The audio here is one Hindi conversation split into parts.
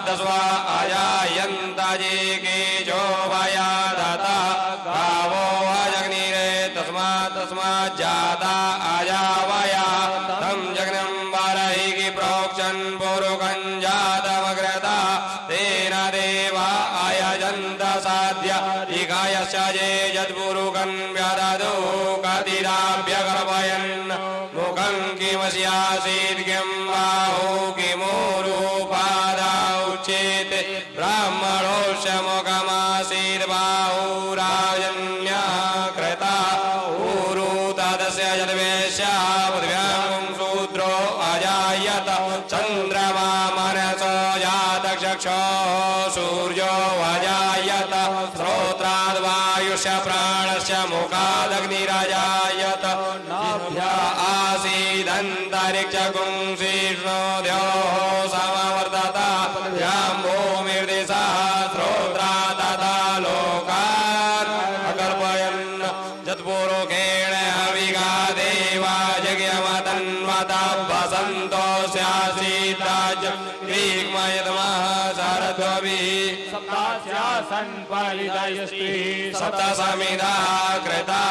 तस्वा आजायन्ताजे के जो भाया दाता गावो अजग्निरे तस्मात् जाता आजावया तम जग्नम बारहि की प्रोक्षण पुरुकं जातमग्रता तेन देवा आयजन्त साध्य दिगायश्चे यद्पुरुकं व्याददो कतिराभ्यकल्पयन् मुखं किमस्यासीत् किं बाहु किमूरुपादा उच्येते ब्राह्मणोऽस्य मुखमासीत् बाहुराजन्या कृता ऊरु तदस्य यद्वेश्या पृथिव्यां शूद्रो अजायत चन्द्रमा मनसो जातचक्षुः सूर्यो अजायत श्रोत्राद्वायुष्य प्राणस्य मुखादग्निरजायत नाभ्या आसीदन्तरिक्षगुं शीर्षोऽध्योः समवर्तत यां भूमिर्दिशः श्रोत्रा तथा लोकान् अकल्पयन् यत्पुरुषेण हविगा देवा यज्ञमतन्वता वसन्तो स्यासीताज ग्रीक्मयतमः शरद्भिः सप्तसमिधा कृता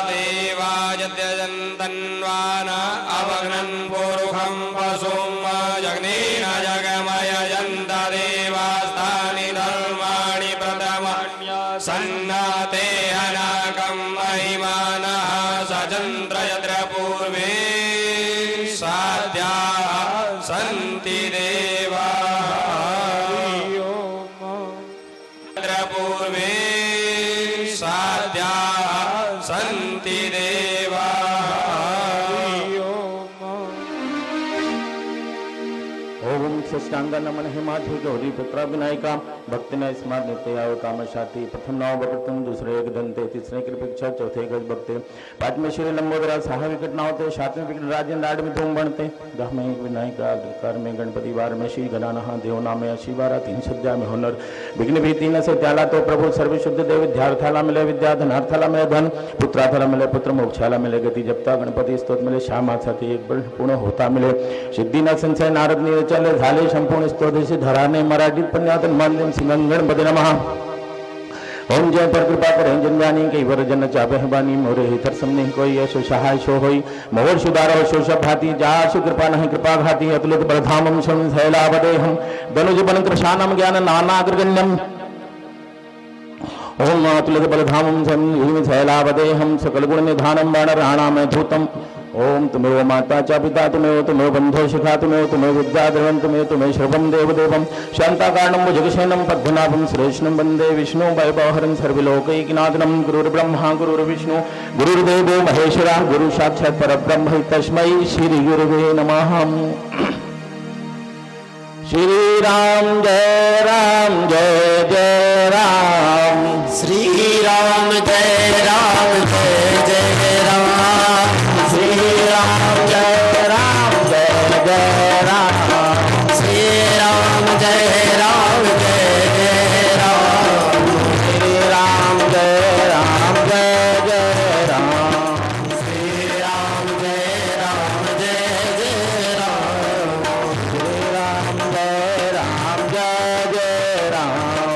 देवा यद्यजन्तन्वान अवग्नन् पुरुषं पशुं जग्नेन जगमयजन्त देवास्तानि धर्माणि प्रथमान्य सन्नाते हनकं महिमानः सचन्द्र यत्र पूर्वे साध्याः सन्ति देवाः पूर्वे साध्याः सन्ति देवाः। ओम सष्टांग नमन हिमाधु गौरी पुत्र विनायका भक्ति में स्मार्ट नित्याव काम शांति प्रथम नव बकृतम दूसरे एक दंते तीसरे कृपिक्षा चौथे गज भक्ते पांचवें श्री लंबोदरा सहा विकट नावते सातवें विकट राजेंद्र आठ में धूम बनते दहमें विनायका कर में गणपति बार में श्री गणानः देवना में शिवारा तीन सज्जा में हुनर विघ्न भी तीन से त्याला तो प्रभु सर्व शुद्ध देव विद्यार्थाला मिले विद्या धनार्थाला मिले धन पुत्रार्थाला मिले पुत्र मोक्षाला मिले गति जपता गणपति स्तोत्र मिले श्यामा साथी एक बल पूर्ण होता मिले सिद्धि न संशय नारद नीर चले झाले संपूर्ण स्तोत्र से धराने मराठी पुण्यातन मान्यम सिंह गणपति नमः। ओम जय पर कृपा करें जन जानी कई वर जन चापे बानी मोरे हितर समने कोई यशो सहाय शो होई मोर सुदारो शो भाति जासु कृपा नहीं कृपा घाति अतुलित बलधामम शम शैलावदेहम धनुज बन कृशानम ज्ञान नानाग्रगण्यम ओम अतुलित बलधामम शम शैलावदेहम सकल गुण निधानम बाण राणा में धूतम ओम तुमेव माता च पिता तुमेव बंधो शिखा तुमेव विद्या द्रवं तुमेव श्रवं देवदेवं शांताकारणं भुजगशयनं पद्मनाभं सुरेशनं वन्दे विष्णु वैभवहरं सर्वलोकैकनाथनं गुरुर्ब्रह्मा गुरुर्विष्णु गुरुर्देवो महेश्वरः गुरु साक्षात् परब्रह्म तस्मै श्री गुरुवे नमः। श्री राम जय जय राम श्री राम जय जय राम श्री राम जय जय राम श्री राम जय जय राम श्री राम जय जय राम श्री राम जय जय राम श्री राम जय जय राम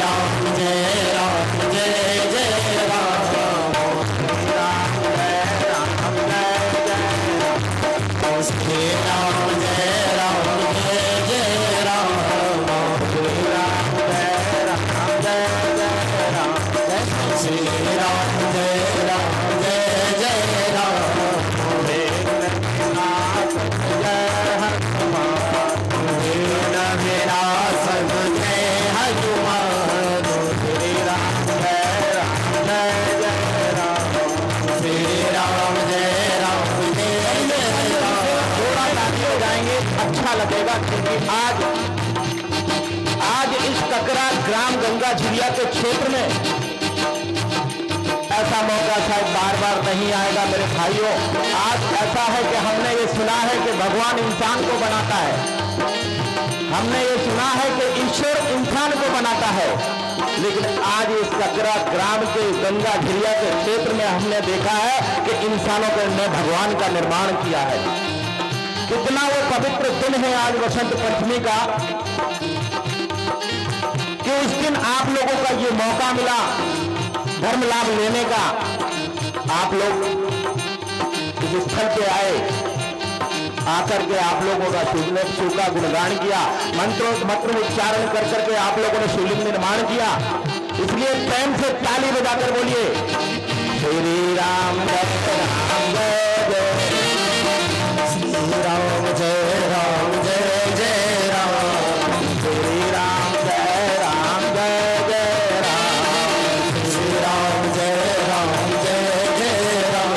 राम जय राम जय जय राम श्री राम जय राम जय जय राम श्री राम जय राम जय जय राम श्री राम जय राम जय जय राम श्री राम जय राम जय जय राम नाथ जय हनुमान मेरा सब जय हनुमान श्री राम जय राम जय जय राम श्री राम जय राम जय जय राम। थोड़ा ताली हो जाएंगे, अच्छा लगेगा, क्योंकि आज इस ककरा ग्राम गंगा झिरिया के क्षेत्र में ऐसा मौका शायद बार बार नहीं आएगा मेरे भाइयों। आज ऐसा है कि हमने ये सुना है कि भगवान इंसान को बनाता है, हमने ये सुना है कि ईश्वर इंसान को बनाता है, लेकिन आज इस ककरा ग्राम के गंगा झिरिया के क्षेत्र में हमने देखा है कि इंसानों ने भगवान का निर्माण किया है। कितना वो पवित्र दिन है आज वसंत पंचमी का, कि उस दिन आप लोगों का ये मौका मिला धर्म लाभ लेने का। आप लोग इस स्थल पे आए, आकर के आप लोगों का शिव का गुणगान किया, मंत्र उच्चारण कर करके आप लोगों ने शिवलिंग निर्माण किया। इसलिए प्रेम से ताली बजाकर बोलिए श्री राम जय राम जय जय श्री राम जय राम जय जय राम श्री राम जय राम जय जय राम श्री राम जय राम जय जय राम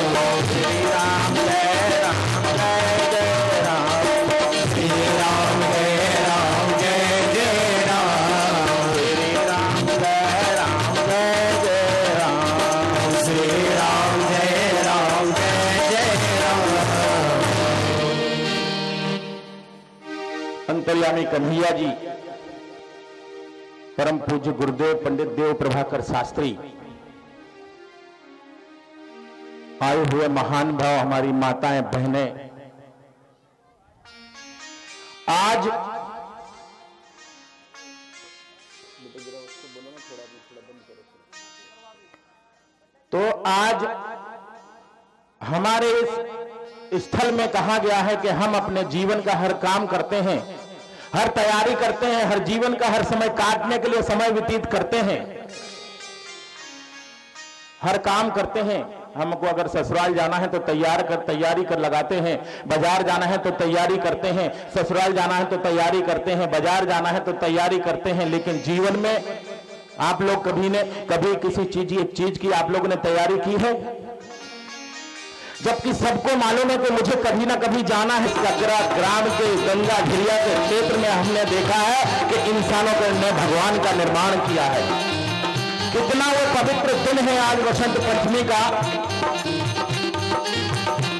श्री राम जय राम जय जय राम श्री राम जय राम जय जय राम श्री राम जय राम जय जय राम श्री राम जय राम जय जय राम। अंतर्यामी कन्हैया जी, परम पूज्य गुरुदेव पंडित देव प्रभाकर शास्त्री, आए हुए महान भाव, हमारी माताएं बहनें, आज तो आज हमारे इस स्थल में कहा गया है कि हम अपने जीवन का हर काम करते हैं, हर तैयारी करते हैं, हर जीवन का हर समय काटने के लिए समय व्यतीत करते हैं, हर काम करते हैं। हमको अगर ससुराल जाना है तो तैयारी कर लगाते हैं, बाजार जाना है तो तैयारी करते हैं, ससुराल जाना है तो तैयारी करते हैं, बाजार जाना है तो तैयारी करते हैं। लेकिन जीवन में आप लोग कभी किसी चीज की आप लोगों ने तैयारी की है? जबकि सबको मालूम है कि मुझे कभी ना कभी जाना है। ककरा ग्राम के गंगा झिरिया के क्षेत्र में हमने देखा है कि इंसानों ने भगवान का निर्माण किया है। कितना वो पवित्र दिन है आज वसंत पंचमी का,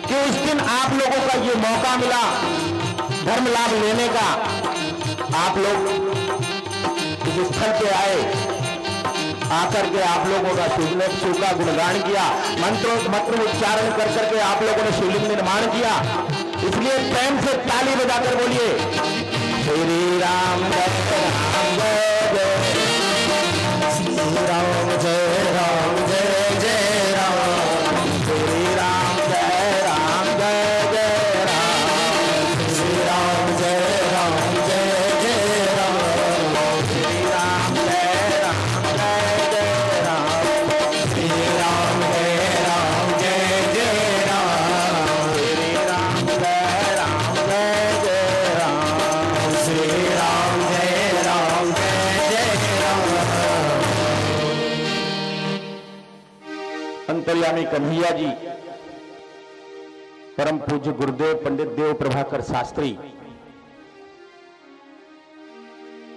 कि उस दिन आप लोगों का ये मौका मिला धर्म लाभ लेने का। आप लोग इस स्थल पे आए, आकर के आप लोगों का शिव का गुणगान किया, मंत्र उच्चारण कर करके आप लोगों ने शिवलिंग निर्माण किया। इसलिए प्रेम से ताली बजाकर बोलिए श्री राम जय राम जय जय श्री राम जय राम जय जय राम श्री राम जय राम जय जय राम श्री राम जय राम जय जय राम श्री राम जय राम जय जय राम श्री राम जय राम जय जय राम श्री राम जय राम जय जय राम श्री राम जय राम जय जय राम। अंतर्यामी कन्हैया जी, परम पूज्य गुरुदेव पंडित देव प्रभाकर शास्त्री,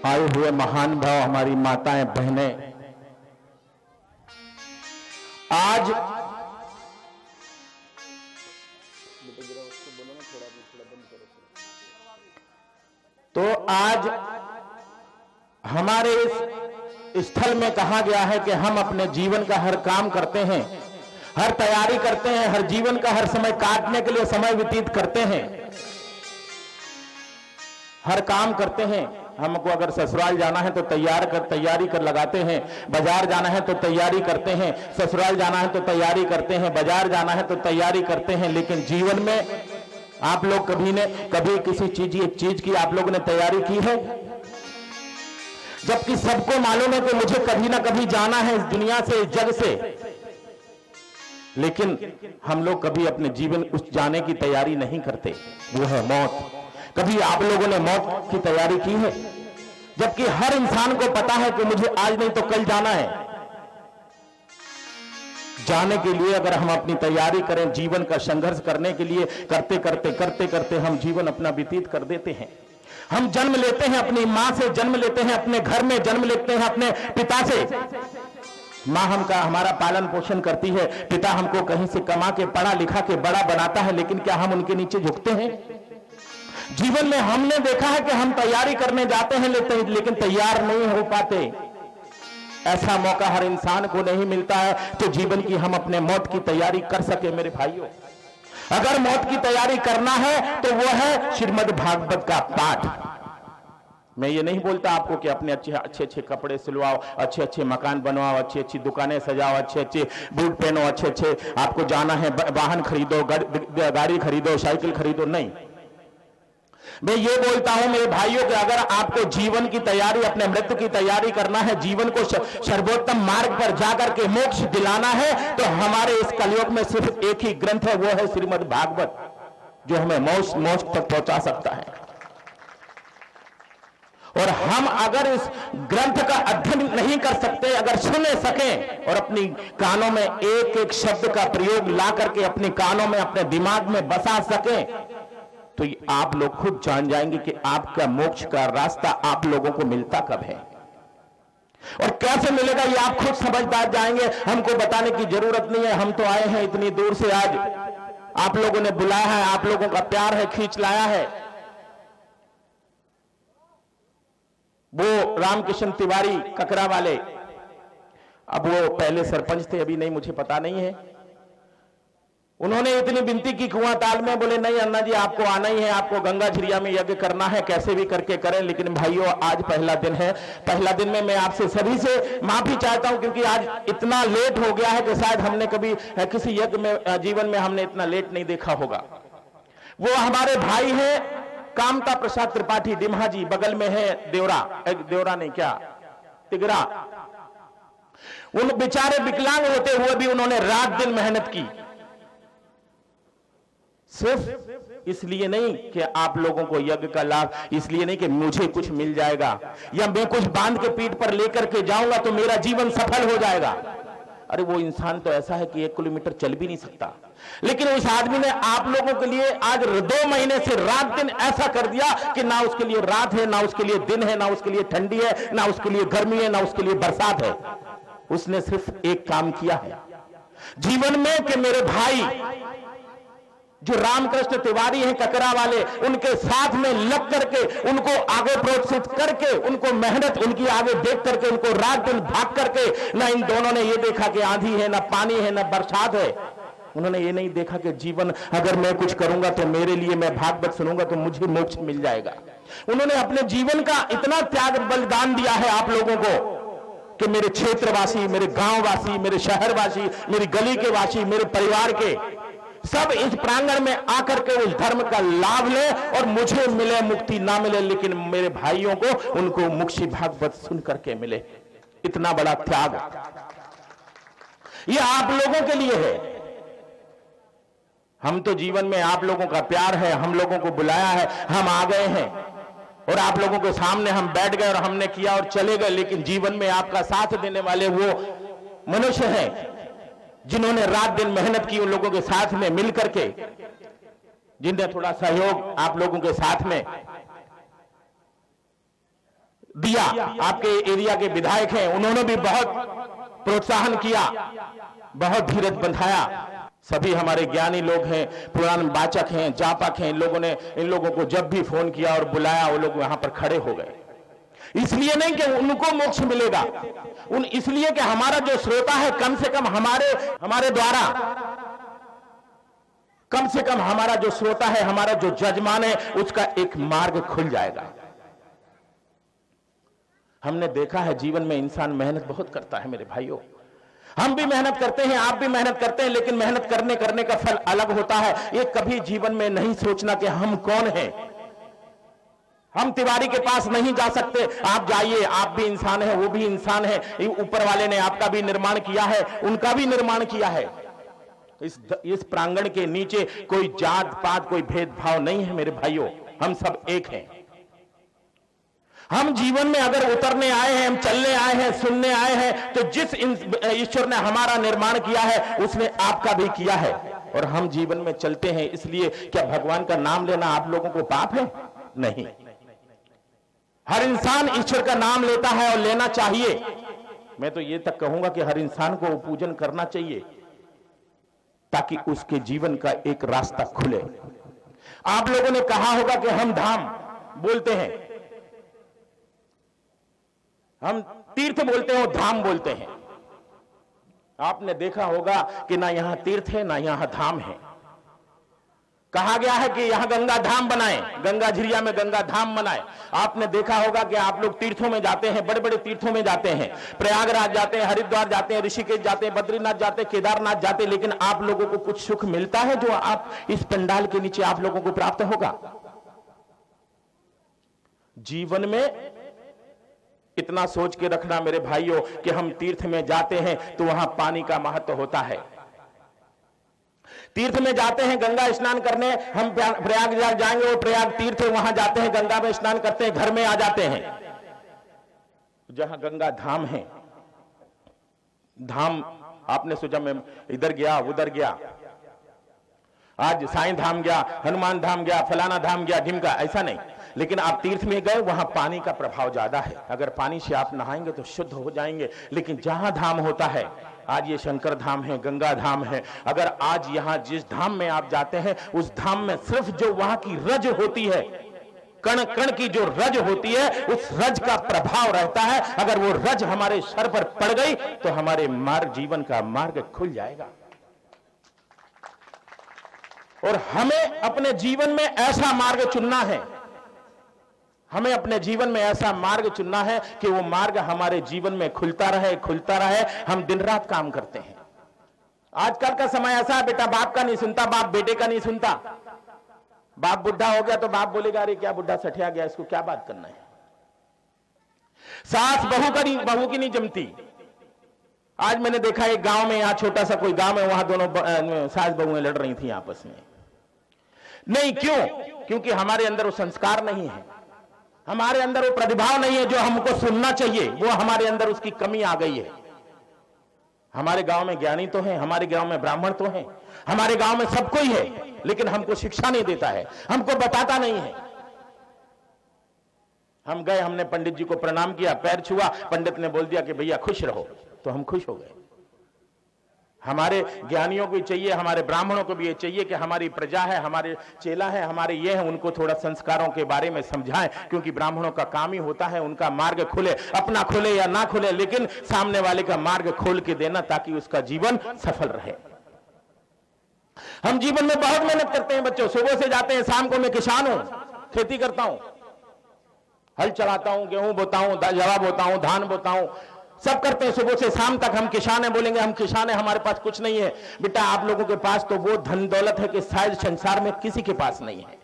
आए हुए महान भाव, हमारी माताएं बहनें, आज तो आज हमारे इस स्थल में कहा गया है कि हम अपने जीवन का हर काम करते हैं, हर तैयारी करते हैं, हर जीवन का हर समय काटने के लिए समय व्यतीत करते हैं, हर काम करते हैं। हमको अगर ससुराल जाना है तो तैयारी कर लगाते हैं, बाजार जाना है तो तैयारी करते हैं, ससुराल जाना है तो तैयारी करते हैं, बाजार जाना है तो तैयारी करते हैं। लेकिन जीवन में आप लोग कभी किसी चीज की आप लोगों ने तैयारी की है? जबकि सबको मालूम है कि मुझे कभी ना कभी जाना है इस दुनिया से, इस जग से, लेकिन हम लोग कभी अपने जीवन उस जाने की तैयारी नहीं करते, वो है मौत। कभी आप लोगों ने मौत की तैयारी की है? जबकि हर इंसान को पता है कि मुझे आज नहीं तो कल जाना है। जाने के लिए अगर हम अपनी तैयारी करें, जीवन का संघर्ष करने के लिए करते करते हम जीवन अपना व्यतीत कर देते हैं। हम जन्म लेते हैं, अपनी मां से जन्म लेते हैं, अपने घर में जन्म लेते हैं, अपने पिता से। मां हमारा पालन पोषण करती है, पिता हमको कहीं से कमा के पढ़ा लिखा के बड़ा बनाता है, लेकिन क्या हम उनके नीचे झुकते हैं? जीवन में हमने देखा है कि हम तैयारी करने जाते हैं लेकिन तैयार नहीं हो पाते। ऐसा मौका हर इंसान को नहीं मिलता है तो जीवन की हम अपने मौत की तैयारी कर सके। मेरे भाइयों, अगर मौत की तैयारी करना है तो वो है श्रीमद् भागवत का पाठ। मैं ये नहीं बोलता आपको कि अपने अच्छे कपड़े सिलवाओ, अच्छे मकान बनवाओ, अच्छी दुकानें सजाओ, अच्छे बूट पहनो, अच्छे आपको जाना है, वाहन खरीदो, गाड़ी खरीदो, साइकिल खरीदो। नहीं, मैं ये बोलता हूं मेरे भाइयों कि अगर आपको जीवन की तैयारी, अपने मृत्यु की तैयारी करना है, जीवन को सर्वोत्तम मार्ग पर जाकर के मोक्ष दिलाना है, तो हमारे इस कलयुग में सिर्फ एक ही ग्रंथ है, वो है श्रीमद् भागवत, जो हमें मोक्ष तक पहुंचा सकता है। और हम अगर इस ग्रंथ का अध्ययन नहीं कर सकते, अगर सुन सकें और अपनी कानों में एक एक शब्द का प्रयोग ला करके अपने कानों में, अपने दिमाग में बसा सकें, तो आप लोग खुद जान जाएंगे कि आपका मोक्ष का रास्ता आप लोगों को मिलता कब है और कैसे मिलेगा, ये आप खुद समझदार जाएंगे। हमको बताने की जरूरत नहीं है, हम तो आए हैं इतनी दूर से, आज आप लोगों ने बुलाया है, आप लोगों का प्यार है, खींच लाया है। वो रामकिशन तिवारी ककरा वाले, अब वो पहले सरपंच थे, अभी नहीं, मुझे पता नहीं है। उन्होंने इतनी विनती की कुआं ताल में, बोले नहीं अन्ना जी आपको आना ही है, आपको गंगा झरिया में यज्ञ करना है, कैसे भी करके करें। लेकिन भाइयों, आज पहला दिन है, पहला दिन में मैं आपसे सभी से माफी चाहता हूं, क्योंकि आज इतना लेट हो गया है कि शायद हमने कभी किसी यज्ञ में जीवन में हमने इतना लेट नहीं देखा होगा। वो हमारे भाई हैं कामता प्रसाद त्रिपाठी डिम्हा जी, बगल में है देवरा नहीं क्या, तिगरा। उन बेचारे विकलांग होते हुए भी उन्होंने रात दिन मेहनत की, सिर्फ इसलिए नहीं कि आप लोगों को यज्ञ का लाभ, इसलिए नहीं कि मुझे कुछ मिल जाएगा या मैं कुछ बांध के पीठ पर लेकर के जाऊंगा तो मेरा जीवन सफल हो जाएगा। अरे वो इंसान तो ऐसा है कि 1 किलोमीटर चल भी नहीं सकता, लेकिन उस आदमी ने आप लोगों के लिए आज 2 महीने से रात दिन ऐसा कर दिया कि ना उसके लिए रात है, ना उसके लिए दिन है, ना उसके लिए ठंडी है, ना उसके लिए गर्मी है, ना उसके लिए बरसात है। उसने सिर्फ एक काम किया है जीवन में कि मेरे भाई जो रामकृष्ण तिवारी हैं ककरा वाले, उनके साथ में लग करके, उनको आगे प्रोत्साहित करके, उनको मेहनत उनकी आगे देख करके, उनको रात दिन भाग करके, ना इन दोनों ने ये देखा कि आंधी है, ना पानी है, ना बरसात है। उन्होंने ये नहीं देखा कि जीवन अगर मैं कुछ करूंगा तो मेरे लिए, मैं भागवत सुनूंगा तो मुझे मोक्ष मिल जाएगा। उन्होंने अपने जीवन का इतना त्याग बलिदान दिया है आप लोगों को कि मेरे क्षेत्रवासी, मेरे गांववासी, मेरे शहरवासी, मेरी गली के वासी, मेरे परिवार के सब इस प्रांगण में आकर के उस धर्म का लाभ ले, और मुझे मिले मुक्ति ना मिले, लेकिन मेरे भाइयों को उनको मुक्ति भागवत सुन करके मिले। इतना बड़ा त्याग ये आप लोगों के लिए है। हम तो जीवन में आप लोगों का प्यार है, हम लोगों को बुलाया है, हम आ गए हैं और आप लोगों के सामने हम बैठ गए और हमने किया और चले गए। लेकिन जीवन में आपका साथ देने वाले वो मनुष्य हैं जिन्होंने रात दिन मेहनत की, उन लोगों के साथ में मिल करके, जिनने थोड़ा सहयोग आप लोगों के साथ में दिया। आपके एरिया के विधायक हैं, उन्होंने भी बहुत प्रोत्साहन किया, बहुत धीरज बंधाया। सभी हमारे ज्ञानी लोग हैं, पुराण वाचक हैं, जापक हैं, इन लोगों को जब भी फोन किया और बुलाया, वो लोग वहां पर खड़े हो गए। इसलिए नहीं कि उनको मोक्ष मिलेगा, इसलिए कि हमारा जो श्रोता है, कम से कम हमारे द्वारा, कम से कम हमारा जो श्रोता है, हमारा जो जजमान है, उसका एक मार्ग खुल जाएगा। हमने देखा है जीवन में इंसान मेहनत बहुत करता है मेरे भाइयों। हम भी मेहनत करते हैं, आप भी मेहनत करते हैं, लेकिन मेहनत करने का फल अलग होता है। ये कभी जीवन में नहीं सोचना कि हम कौन हैं। हम तिवारी के पास नहीं जा सकते, आप जाइए, आप भी इंसान हैं, वो भी इंसान है। ऊपर वाले ने आपका भी निर्माण किया है, उनका भी निर्माण किया है। इस प्रांगण के नीचे कोई जात पात, कोई भेदभाव नहीं है मेरे भाइयों, हम सब एक हैं। हम जीवन में अगर उतरने आए हैं, हम चलने आए हैं, सुनने आए हैं, तो जिस ईश्वर ने हमारा निर्माण किया है उसने आपका भी किया है। और हम जीवन में चलते हैं, इसलिए क्या भगवान का नाम लेना आप लोगों को पाप है? नहीं, हर इंसान ईश्वर का नाम लेता है और लेना चाहिए। मैं तो ये तक कहूंगा कि हर इंसान को पूजन करना चाहिए ताकि उसके जीवन का एक रास्ता खुले। आप लोगों ने कहा होगा कि हम धाम बोलते हैं, हम तीर्थ बोलते हैं और धाम बोलते हैं। आपने देखा होगा कि ना यहां तीर्थ है ना यहां धाम है। कहा गया है कि यहां गंगा धाम बनाएं, गंगा झिरिया में गंगा धाम बनाएं। आपने देखा होगा कि आप लोग तीर्थों में जाते हैं, बड़े बड़े तीर्थों में जाते हैं, प्रयागराज जाते हैं, हरिद्वार जाते हैं, ऋषिकेश जाते हैं, बद्रीनाथ जाते हैं, केदारनाथ जाते हैं, लेकिन आप लोगों को कुछ सुख मिलता है जो आप इस पंडाल के नीचे आप लोगों को प्राप्त होगा? जीवन में इतना सोच के रखना मेरे भाइयों कि हम तीर्थ में जाते हैं तो वहां पानी का महत्व होता है। तीर्थ में जाते हैं गंगा स्नान करने, हम प्रयागराज जाएंगे, वो प्रयाग तीर्थ है, वहां जाते हैं, गंगा में स्नान करते हैं, घर में आ जाते हैं। जहां गंगा धाम है, धाम आपने सोचा मैं इधर गया उधर गया, आज साईं धाम गया, हनुमान धाम गया, फलाना धाम गया, ढिमका, ऐसा नहीं। लेकिन आप तीर्थ में गए, वहां पानी का प्रभाव ज्यादा है। अगर पानी से आप नहाएंगे तो शुद्ध हो जाएंगे। लेकिन जहां धाम होता है, आज ये शंकर धाम है, गंगा धाम है, अगर आज यहां जिस धाम में आप जाते हैं उस धाम में सिर्फ जो वहां की रज होती है, कण कण की जो रज होती है, उस रज का प्रभाव रहता है। अगर वो रज हमारे सर पर पड़ गई तो हमारे मार्ग, जीवन का मार्ग खुल जाएगा। और हमें अपने जीवन में ऐसा मार्ग चुनना है, हमें अपने जीवन में ऐसा मार्ग चुनना है कि वो मार्ग हमारे जीवन में खुलता रहे, खुलता रहे। हम दिन रात काम करते हैं। आजकल का समय ऐसा है, बेटा बाप का नहीं सुनता, बाप बेटे का नहीं सुनता। बाप बुढ़ा हो गया तो बाप बोलेगा अरे क्या बुढ़ा सठिया गया, इसको क्या बात करना है। सास बहू की नहीं जमती। आज मैंने देखा एक गांव में, यहां छोटा सा कोई गांव है, वहां दोनों सास बहुएं लड़ रही थी आपस में। नहीं, क्यों? क्योंकि हमारे अंदर वो संस्कार नहीं है, हमारे अंदर वो प्रतिभाव नहीं है जो हमको सुनना चाहिए, वो हमारे अंदर उसकी कमी आ गई है। हमारे गांव में ज्ञानी तो हैं, हमारे गांव में ब्राह्मण तो हैं, हमारे गांव में सब कोई है, लेकिन हमको शिक्षा नहीं देता है, हमको बताता नहीं है। हम गए, हमने पंडित जी को प्रणाम किया, पैर छुआ, पंडित ने बोल दिया कि भैया खुश रहो, तो हम खुश हो गए। हमारे ज्ञानियों को चाहिए, हमारे ब्राह्मणों को भी ये चाहिए कि हमारी प्रजा है, हमारे चेला है, हमारे ये है, उनको थोड़ा संस्कारों के बारे में समझाएं। क्योंकि ब्राह्मणों का काम ही होता है उनका मार्ग खुले, अपना खुले या ना खुले, लेकिन सामने वाले का मार्ग खोल के देना ताकि उसका जीवन सफल रहे। हम जीवन में बहुत मेहनत करते हैं बच्चों, सुबह से जाते हैं, शाम को मैं किसान हूं, खेती करता हूं, हल चलाता हूं, गेहूं बोता हूं, जवा बोता हूं, धान बोता हूं, सब करते हैं। सुबह से शाम तक हम किसान हैं, बोलेंगे हम किसान हैं, हमारे पास कुछ नहीं है। बेटा आप लोगों के पास तो वो धन दौलत है कि शायद संसार में किसी के पास नहीं है।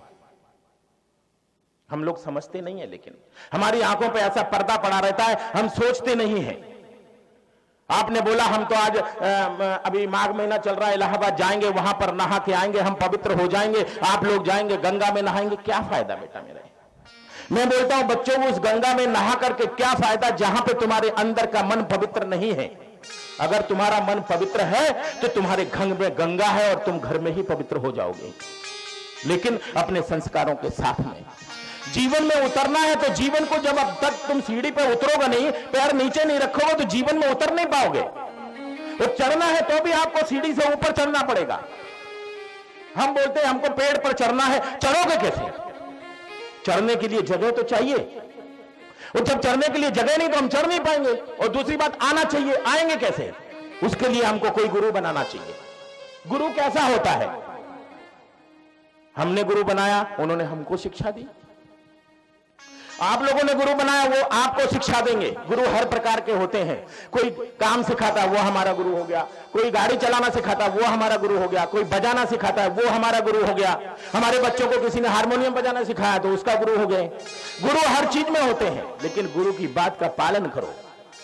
हम लोग समझते नहीं है, लेकिन हमारी आंखों पे ऐसा पर्दा पड़ा रहता है, हम सोचते नहीं है। आपने बोला हम तो आज अभी माघ महीना चल रहा है, इलाहाबाद जाएंगे, वहां पर नहा के आएंगे, हम पवित्र हो जाएंगे। आप लोग जाएंगे गंगा में नहाएंगे, क्या फायदा बेटा मेरा? मैं बोलता हूं बच्चों को, उस गंगा में नहा करके क्या फायदा जहां पे तुम्हारे अंदर का मन पवित्र नहीं है। अगर तुम्हारा मन पवित्र है तो तुम्हारे घर में गंगा है और तुम घर में ही पवित्र हो जाओगे। लेकिन अपने संस्कारों के साथ में जीवन में उतरना है, तो जीवन को जब अब तक तुम सीढ़ी पे उतरोगे नहीं, पैर नीचे नहीं रखोगे, तो जीवन में उतर नहीं पाओगे। तो चढ़ना है तो भी आपको सीढ़ी से ऊपर चढ़ना पड़ेगा। हम बोलते हैं हमको पेड़ पर चढ़ना है, चढ़ोगे कैसे? चढ़ने के लिए जगह तो चाहिए, और जब चढ़ने के लिए जगह नहीं तो हम चढ़ नहीं पाएंगे। और दूसरी बात, आना चाहिए, आएंगे कैसे? उसके लिए हमको कोई गुरु बनाना चाहिए। गुरु कैसा होता है? हमने गुरु बनाया, उन्होंने हमको शिक्षा दी। आप लोगों ने गुरु बनाया, वो आपको शिक्षा देंगे। गुरु हर प्रकार के होते हैं। कोई काम सिखाता है, वो हमारा गुरु हो गया। कोई गाड़ी चलाना सिखाता है, वो हमारा गुरु हो गया। कोई बजाना सिखाता है, वो हमारा गुरु हो गया। हमारे बच्चों को किसी ने हारमोनियम बजाना सिखाया तो उसका गुरु हो गए। गुरु हर चीज में होते हैं, लेकिन गुरु की बात का पालन करो।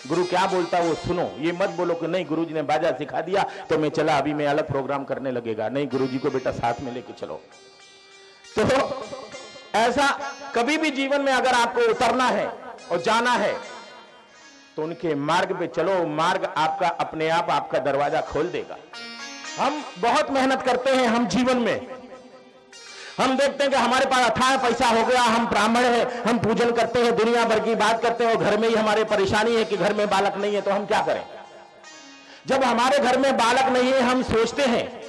गुरु क्या बोलता है वो सुनो। ये मत बोलो कि नहीं गुरु जी ने बाजा सिखा दिया तो मैं चला, अभी मैं अलग प्रोग्राम करने लगेगा। नहीं, गुरु जी को बेटा साथ में लेके चलो। तो ऐसा कभी भी जीवन में अगर आपको उतरना है और जाना है तो उनके मार्ग पे चलो। मार्ग आपका अपने आप आपका दरवाजा खोल देगा। हम बहुत मेहनत करते हैं, हम जीवन में हम देखते हैं कि हमारे पास अथाह पैसा हो गया, हम ब्राह्मण हैं, हम पूजन करते हैं, दुनिया भर की बात करते हैं और घर में ही हमारे परेशानी है कि घर में बालक नहीं है, तो हम क्या करें? जब हमारे घर में बालक नहीं है, हम सोचते हैं,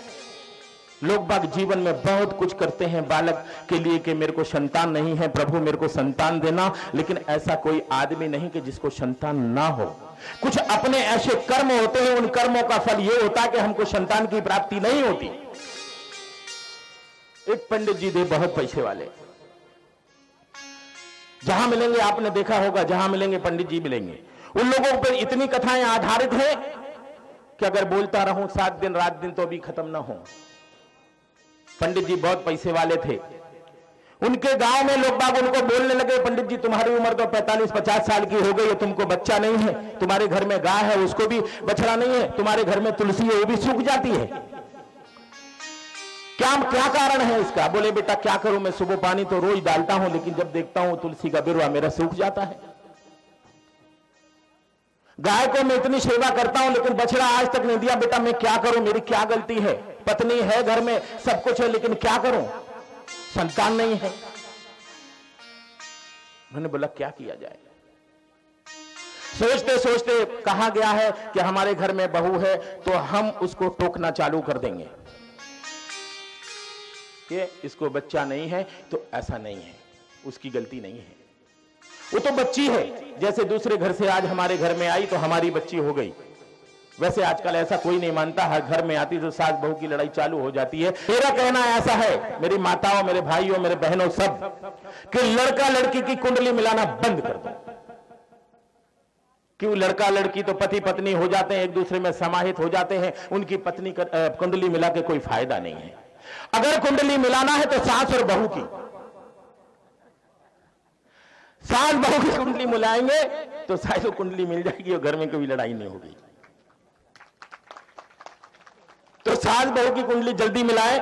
लोग बाग जीवन में बहुत कुछ करते हैं बालक के लिए कि मेरे को संतान नहीं है, प्रभु मेरे को संतान देना। लेकिन ऐसा कोई आदमी नहीं कि जिसको संतान ना हो। कुछ अपने ऐसे कर्म होते हैं, उन कर्मों का फल यह होता है कि हमको संतान की प्राप्ति नहीं होती। एक पंडित जी थे, बहुत पैसे वाले, जहां मिलेंगे आपने देखा होगा, जहां मिलेंगे पंडित जी मिलेंगे। उन लोगों पर इतनी कथाएं आधारित है कि अगर बोलता रहूं 7 दिन रात दिन तो भी खत्म ना हो। पंडित जी बहुत पैसे वाले थे। उनके गांव में लोग बाग उनको बोलने लगे, पंडित जी तुम्हारी उम्र तो 45-50 साल की हो गई है, तुमको बच्चा नहीं है, तुम्हारे घर में गाय है उसको भी बछड़ा नहीं है, तुम्हारे घर में तुलसी है वो भी सूख जाती है, क्या कारण है इसका? बोले बेटा क्या करूं, मैं सुबह पानी तो रोज डालता हूं, लेकिन जब देखता हूं तुलसी का बिरवा मेरा सूख जाता है। गाय को मैं इतनी सेवा करता हूं लेकिन बछड़ा आज तक नहीं दिया, बेटा मैं क्या करूं, मेरी क्या गलती है? पत्नी है घर में, सब कुछ है, लेकिन क्या करूं, संतान नहीं है। मैंने बोला क्या किया जाए? सोचते सोचते कहा गया है कि हमारे घर में बहू है तो हम उसको टोकना चालू कर देंगे कि इसको बच्चा नहीं है, तो ऐसा नहीं है, उसकी गलती नहीं है, वो तो बच्ची है। जैसे दूसरे घर से आज हमारे घर में आई तो हमारी बच्ची हो गई। वैसे आजकल ऐसा कोई नहीं मानता, हर घर में आती तो सास बहू की लड़ाई चालू हो जाती है। मेरा कहना ऐसा है, मेरी माताओं, मेरे भाइयों, मेरे बहनों सब, कि लड़का लड़की की कुंडली मिलाना बंद कर दो। क्यों? लड़का लड़की तो पति पत्नी हो जाते हैं, एक दूसरे में समाहित हो जाते हैं, उनकी पत्नी कुंडली मिला के कोई फायदा नहीं है। अगर कुंडली मिलाना है तो सास और बहू की, सास बहू की कुंडली मिलाएंगे तो शायद कुंडली मिल जाएगी और घर में कोई लड़ाई नहीं होगी। तो सास बहू की कुंडली जल्दी मिलाए।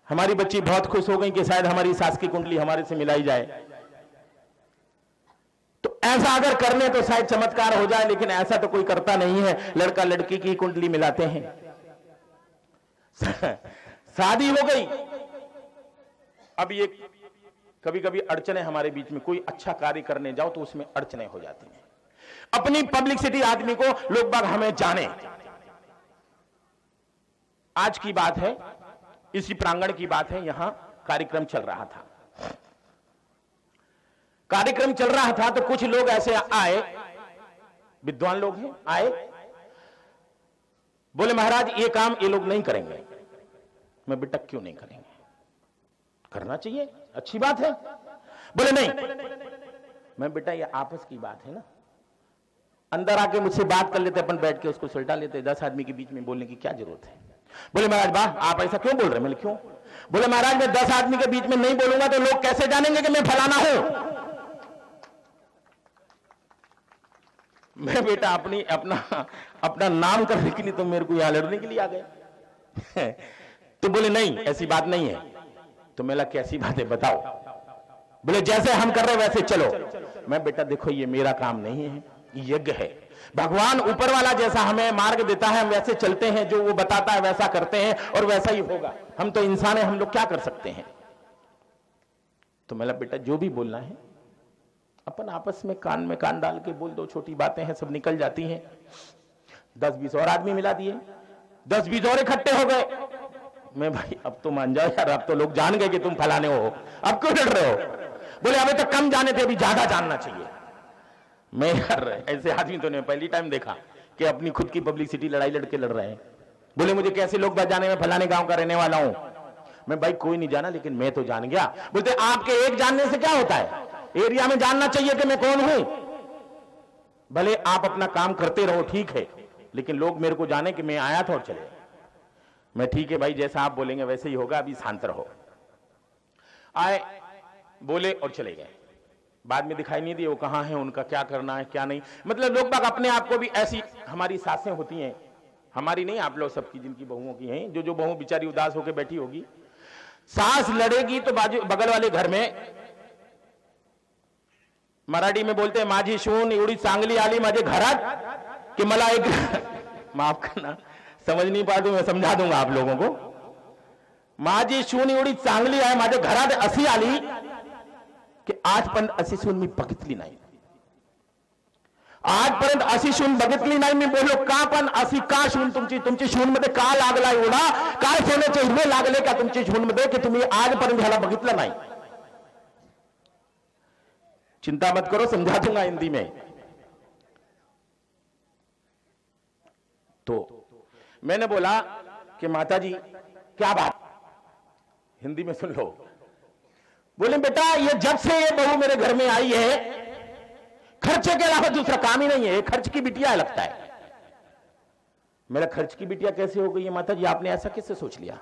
हमारी बच्ची बहुत खुश हो गई कि शायद हमारी सास की कुंडली हमारे से मिलाई जाए। तो ऐसा अगर करने तो शायद चमत्कार हो जाए, लेकिन ऐसा तो कोई करता नहीं है। लड़का लड़की की कुंडली मिलाते हैं, शादी हो गई। अब ये कभी कभी अड़चने हमारे बीच में, कोई अच्छा कार्य करने जाओ तो उसमें अड़चने हो जाती हैं। अपनी पब्लिसिटी आदमी को लोग बाग हमें जाने। आज की बात है, इसी प्रांगण की बात है, यहां कार्यक्रम चल रहा था। कार्यक्रम चल रहा था तो कुछ लोग ऐसे आए, विद्वान लोग हैं, आए, बोले महाराज ये काम ये लोग नहीं करेंगे। मैं बेटा क्यों नहीं करेंगे? करना चाहिए, अच्छी बात है। बोले नहीं। मैं बेटा ये आपस की बात है ना, अंदर आके मुझसे बात कर लेते, अपन बैठ के उसको सुलटा लेते। 10 आदमी के बीच में बोलने की क्या जरूरत है? बोले महाराज वाह आप ऐसा क्यों बोल रहे? मैंने क्यों? बोले महाराज मैं 10 आदमी के बीच में नहीं बोलूंगा तो लोग कैसे जानेंगे कि मैं फलाना हूं? मैं बेटा अपना नाम करने के लिए तो मेरे को यहां लड़ने के लिए आ गए। तो बोले नहीं ऐसी बात नहीं है। तो मैं लगा कैसी बात है बताओ? बोले जैसे हम कर रहे वैसे चलो। मैं बेटा देखो ये मेरा काम नहीं है, यज्ञ है। भगवान ऊपर वाला जैसा हमें मार्ग देता है हम वैसे चलते हैं, जो वो बताता है वैसा करते हैं और वैसा ही होगा। हम तो इंसान हैं, हम लोग क्या कर सकते हैं? तो मैं लगा बेटा जो भी बोलना है अपन आपस में कान डाल के बोल दो, छोटी बातें हैं सब निकल जाती हैं। 10-20 और आदमी मिला दिए, 10-20 और इकट्ठे हो गए। मैं भाई अब तो मान जाओ यार, अब तो लोग जान गए कि तुम फलाने हो, अब क्यों डर रहे हो? बोले अभी तक कम जाने थे, अभी ज्यादा जानना चाहिए। मैं यार ऐसे आदमी तो नहीं पहली टाइम देखा कि अपनी खुद की पब्लिसिटी लड़ाई लड़के लड़ रहे हैं। बोले मुझे कैसे लोग बजाने में फलाने गांव का रहने वाला हूं। मैं भाई कोई नहीं जाना, लेकिन मैं तो जान गया। बोलते आपके एक जानने से क्या होता है, एरिया में जानना चाहिए कि मैं कौन हूं। भले आप अपना काम करते रहो, ठीक है, लेकिन लोग मेरे को जाने कि मैं आया था और चले। मैं ठीक है भाई, जैसा आप बोलेंगे वैसे ही होगा, अभी शांत रहो। आए, बोले और चले गए। बाद में दिखाई नहीं दिए वो कहां है, उनका क्या करना है क्या नहीं। मतलब लोग बाग अपने आप को भी ऐसी, हमारी सासें होती हैं, हमारी नहीं, आप लोग सबकी, जिनकी बहुओं की हैं, जो बहू बेचारी उदास होकर बैठी होगी, सास लड़ेगी तो बाजू बगल वाले घर में, मराठी में बोलते हैं माझी शून एवढी चांगली आली माझे घरात कि मला एक माफ करना, समझ नहीं पाते, मैं समझा दूंगा आप लोगों को। माझी शून एवढी चांगली आहे माझ्या घरात अशी आली की आजपर्यंत अशी सून मी बघितली नाही, आजपर्यंत अशी सून बघितली नाही। मी बोललो का, पण अशी का सून तुमची सून मध्ये का लागला एवढा, काय सोन्याचे हिरे लागले का तुमची सून मध्ये की तुम्ही आजपर्यंत ह्याला बघितलं नाही। चिंता मत करो, समझा दूंगा हिंदी में। तो मैंने बोला कि माता जी क्या बात, हिंदी में सुन लो। बोले बेटा ये जब से ये बहू मेरे घर में आई है, खर्चे के अलावा दूसरा काम ही नहीं है, खर्च की बिटिया लगता है। मेरा खर्च की बिटिया कैसे हो गई है माता जी, आपने ऐसा कैसे सोच लिया।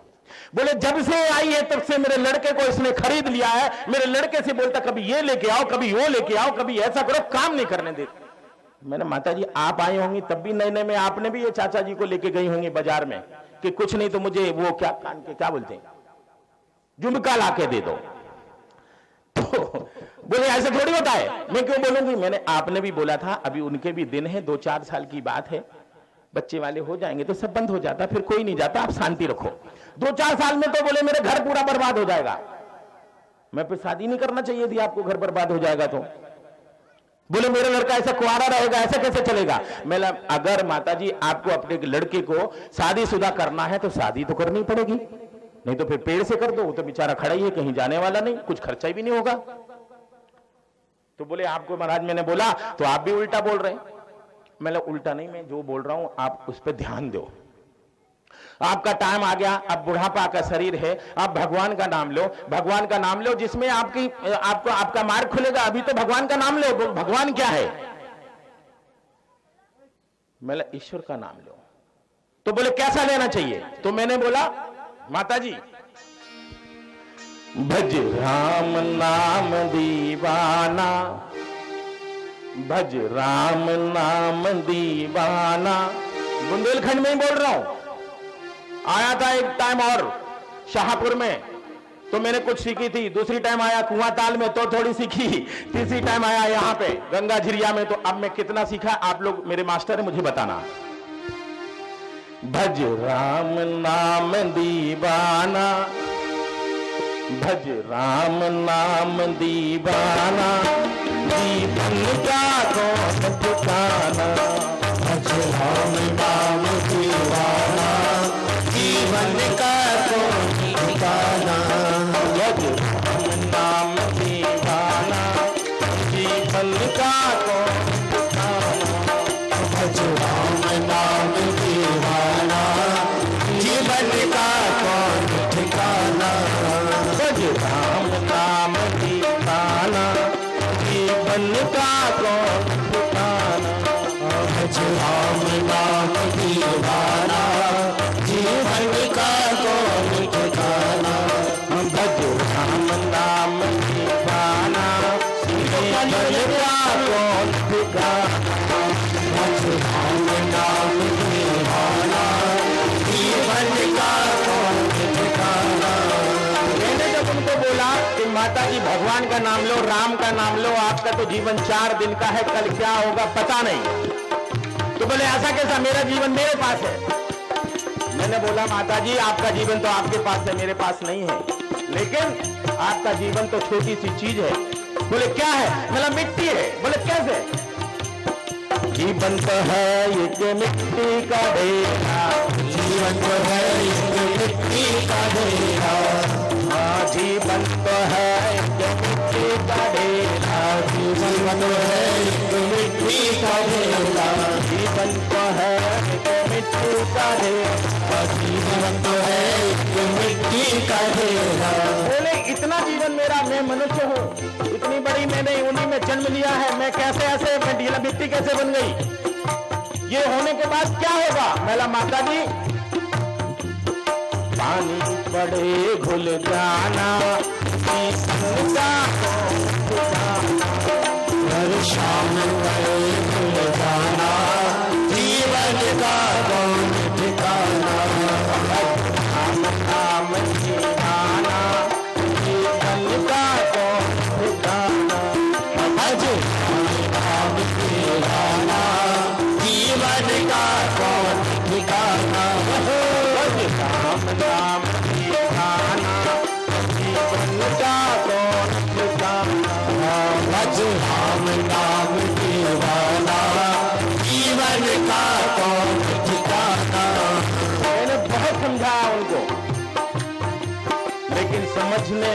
बोले जब से आई है तब से मेरे लड़के को इसने खरीद लिया है। मेरे लड़के से बोलता कभी ये लेके आओ, कभी वो लेके आओ, कभी ऐसा करो, काम नहीं करने देते। मैंने माता जी आप आई होंगी तब भी नए नए में आपने भी ये चाचा जी को लेके गई होंगी बाजार में कि कुछ नहीं तो मुझे वो क्या कान के क्या बोलते हैं झुमका लाके दे दो। तो बोले ऐसे थोड़ी होता है, मैं क्यों बोलूंगी। मैंने आपने भी बोला था अभी उनके भी दिन है, 2-4 साल की बात है, बच्चे वाले हो जाएंगे तो सब बंद हो जाता, फिर कोई नहीं जाता, आप शांति रखो। 2-4 साल में तो बोले मेरे घर पूरा बर्बाद हो जाएगा। मैं फिर शादी नहीं करना चाहिए थी आपको, घर बर्बाद हो जाएगा तो। बोले मेरा लड़का ऐसा कुआरा रहेगा, ऐसा कैसे चलेगा। मैं अगर माताजी आपको अपने लड़के को शादीशुदा करना है तो शादी तो करनी पड़ेगी, नहीं तो फिर पेड़ से कर दो, वो तो बेचारा खड़ा ही है, कहीं जाने वाला नहीं, कुछ खर्चा भी नहीं होगा। तो बोले आपको महाराज मैंने बोला तो आप भी उल्टा बोल रहे हैं। मैं उल्टा नहीं, मैं जो बोल रहा हूं आप उस पर ध्यान दो। आपका टाइम आ गया, अब बुढ़ापा का शरीर है, आप भगवान का नाम लो, भगवान का नाम लो, जिसमें आपको आपका मार्ग खुलेगा। अभी तो भगवान का नाम लो। भगवान क्या है, मैं ईश्वर का नाम लो। तो बोले कैसा लेना चाहिए, तो मैंने बोला माता जी भज राम नाम दीवाना, भज राम नाम दीवाना। बुंदेलखंड में ही बोल रहा हूं। आया था एक टाइम और शाहपुर में तो मैंने कुछ सीखी थी, दूसरी टाइम आया कुआंताल में तो थोड़ी सीखी, तीसरी टाइम आया यहां पे गंगा झिरिया में, तो अब मैं कितना सीखा आप लोग मेरे मास्टर है मुझे बताना। भज राम नाम दीवाना, भज राम नाम दीवाना, जीवन का कौन ठिकाना। भज राम नाम दीवाना, जीवन का कौन ठिकाना। भज राम नाम दीवाना, जीवन का कौन ठिकाना। भज राम नाम दीवाना, जीवन का कौन ठिकाना। भज राम नाम दीवाना, जीवन का कौन ठिकाना। भज राम नाम दीवाना, जीवन का कौन ठिकाना। भज राम नाम दीवाना, जीवन का कौन ठिकाना। भज राम नाम दीवाना, जीवन का कौन ठिकाना। मैंने जब उनको बोला कि माता जी भगवान का नाम लो, राम का नाम लो, आपका तो जीवन 4 दिन का है, कल क्या होगा पता नहीं। तो बोले ऐसा कैसा, मेरा जीवन मेरे पास है। मैंने बोला माता जी आपका जीवन तो आपके पास है, मेरे पास नहीं है, लेकिन आपका जीवन तो छोटी सी चीज है। बोले क्या है, मतलब मिट्टी है। बोले कैसे, जीवन तो है एक मिट्टी का ढेरा, जीवन तो है एक मिट्टी का ढेरा। हाँ जीवन तो है एक मिट्टी का ढेरा, जीवन तो है एक मिट्टी का ढेरा। जीवन तो है कि मिट्टी का ढेर, जीवन तो है एक मिट्टी का ढेर। बोले इतना जीवन मेरा, मैं मनुष्य हूँ, इतनी बड़ी मैंने उन्हीं में जन्म लिया है, मैं कैसे ऐसे, मैं ढीला मिट्टी कैसे बन गई? ये होने के बाद क्या होगा? मैला माता जी, पानी पड़े घुल जाना, जीवन का हर शाम गए भूल जाना, जीवन का कौन ठिकाना। नाम ठिकाना, जीवन का कौन ठिकाना। भज नाम ठिकाना, जीवन का कौन ठिकाना। नाम ठिकाना, जीवन का कौन ठिकाना। भज राम नाम दीवाना, जीवन का कौन ठिकाना। मैंने बहुत समझाया उनको, लेकिन समझने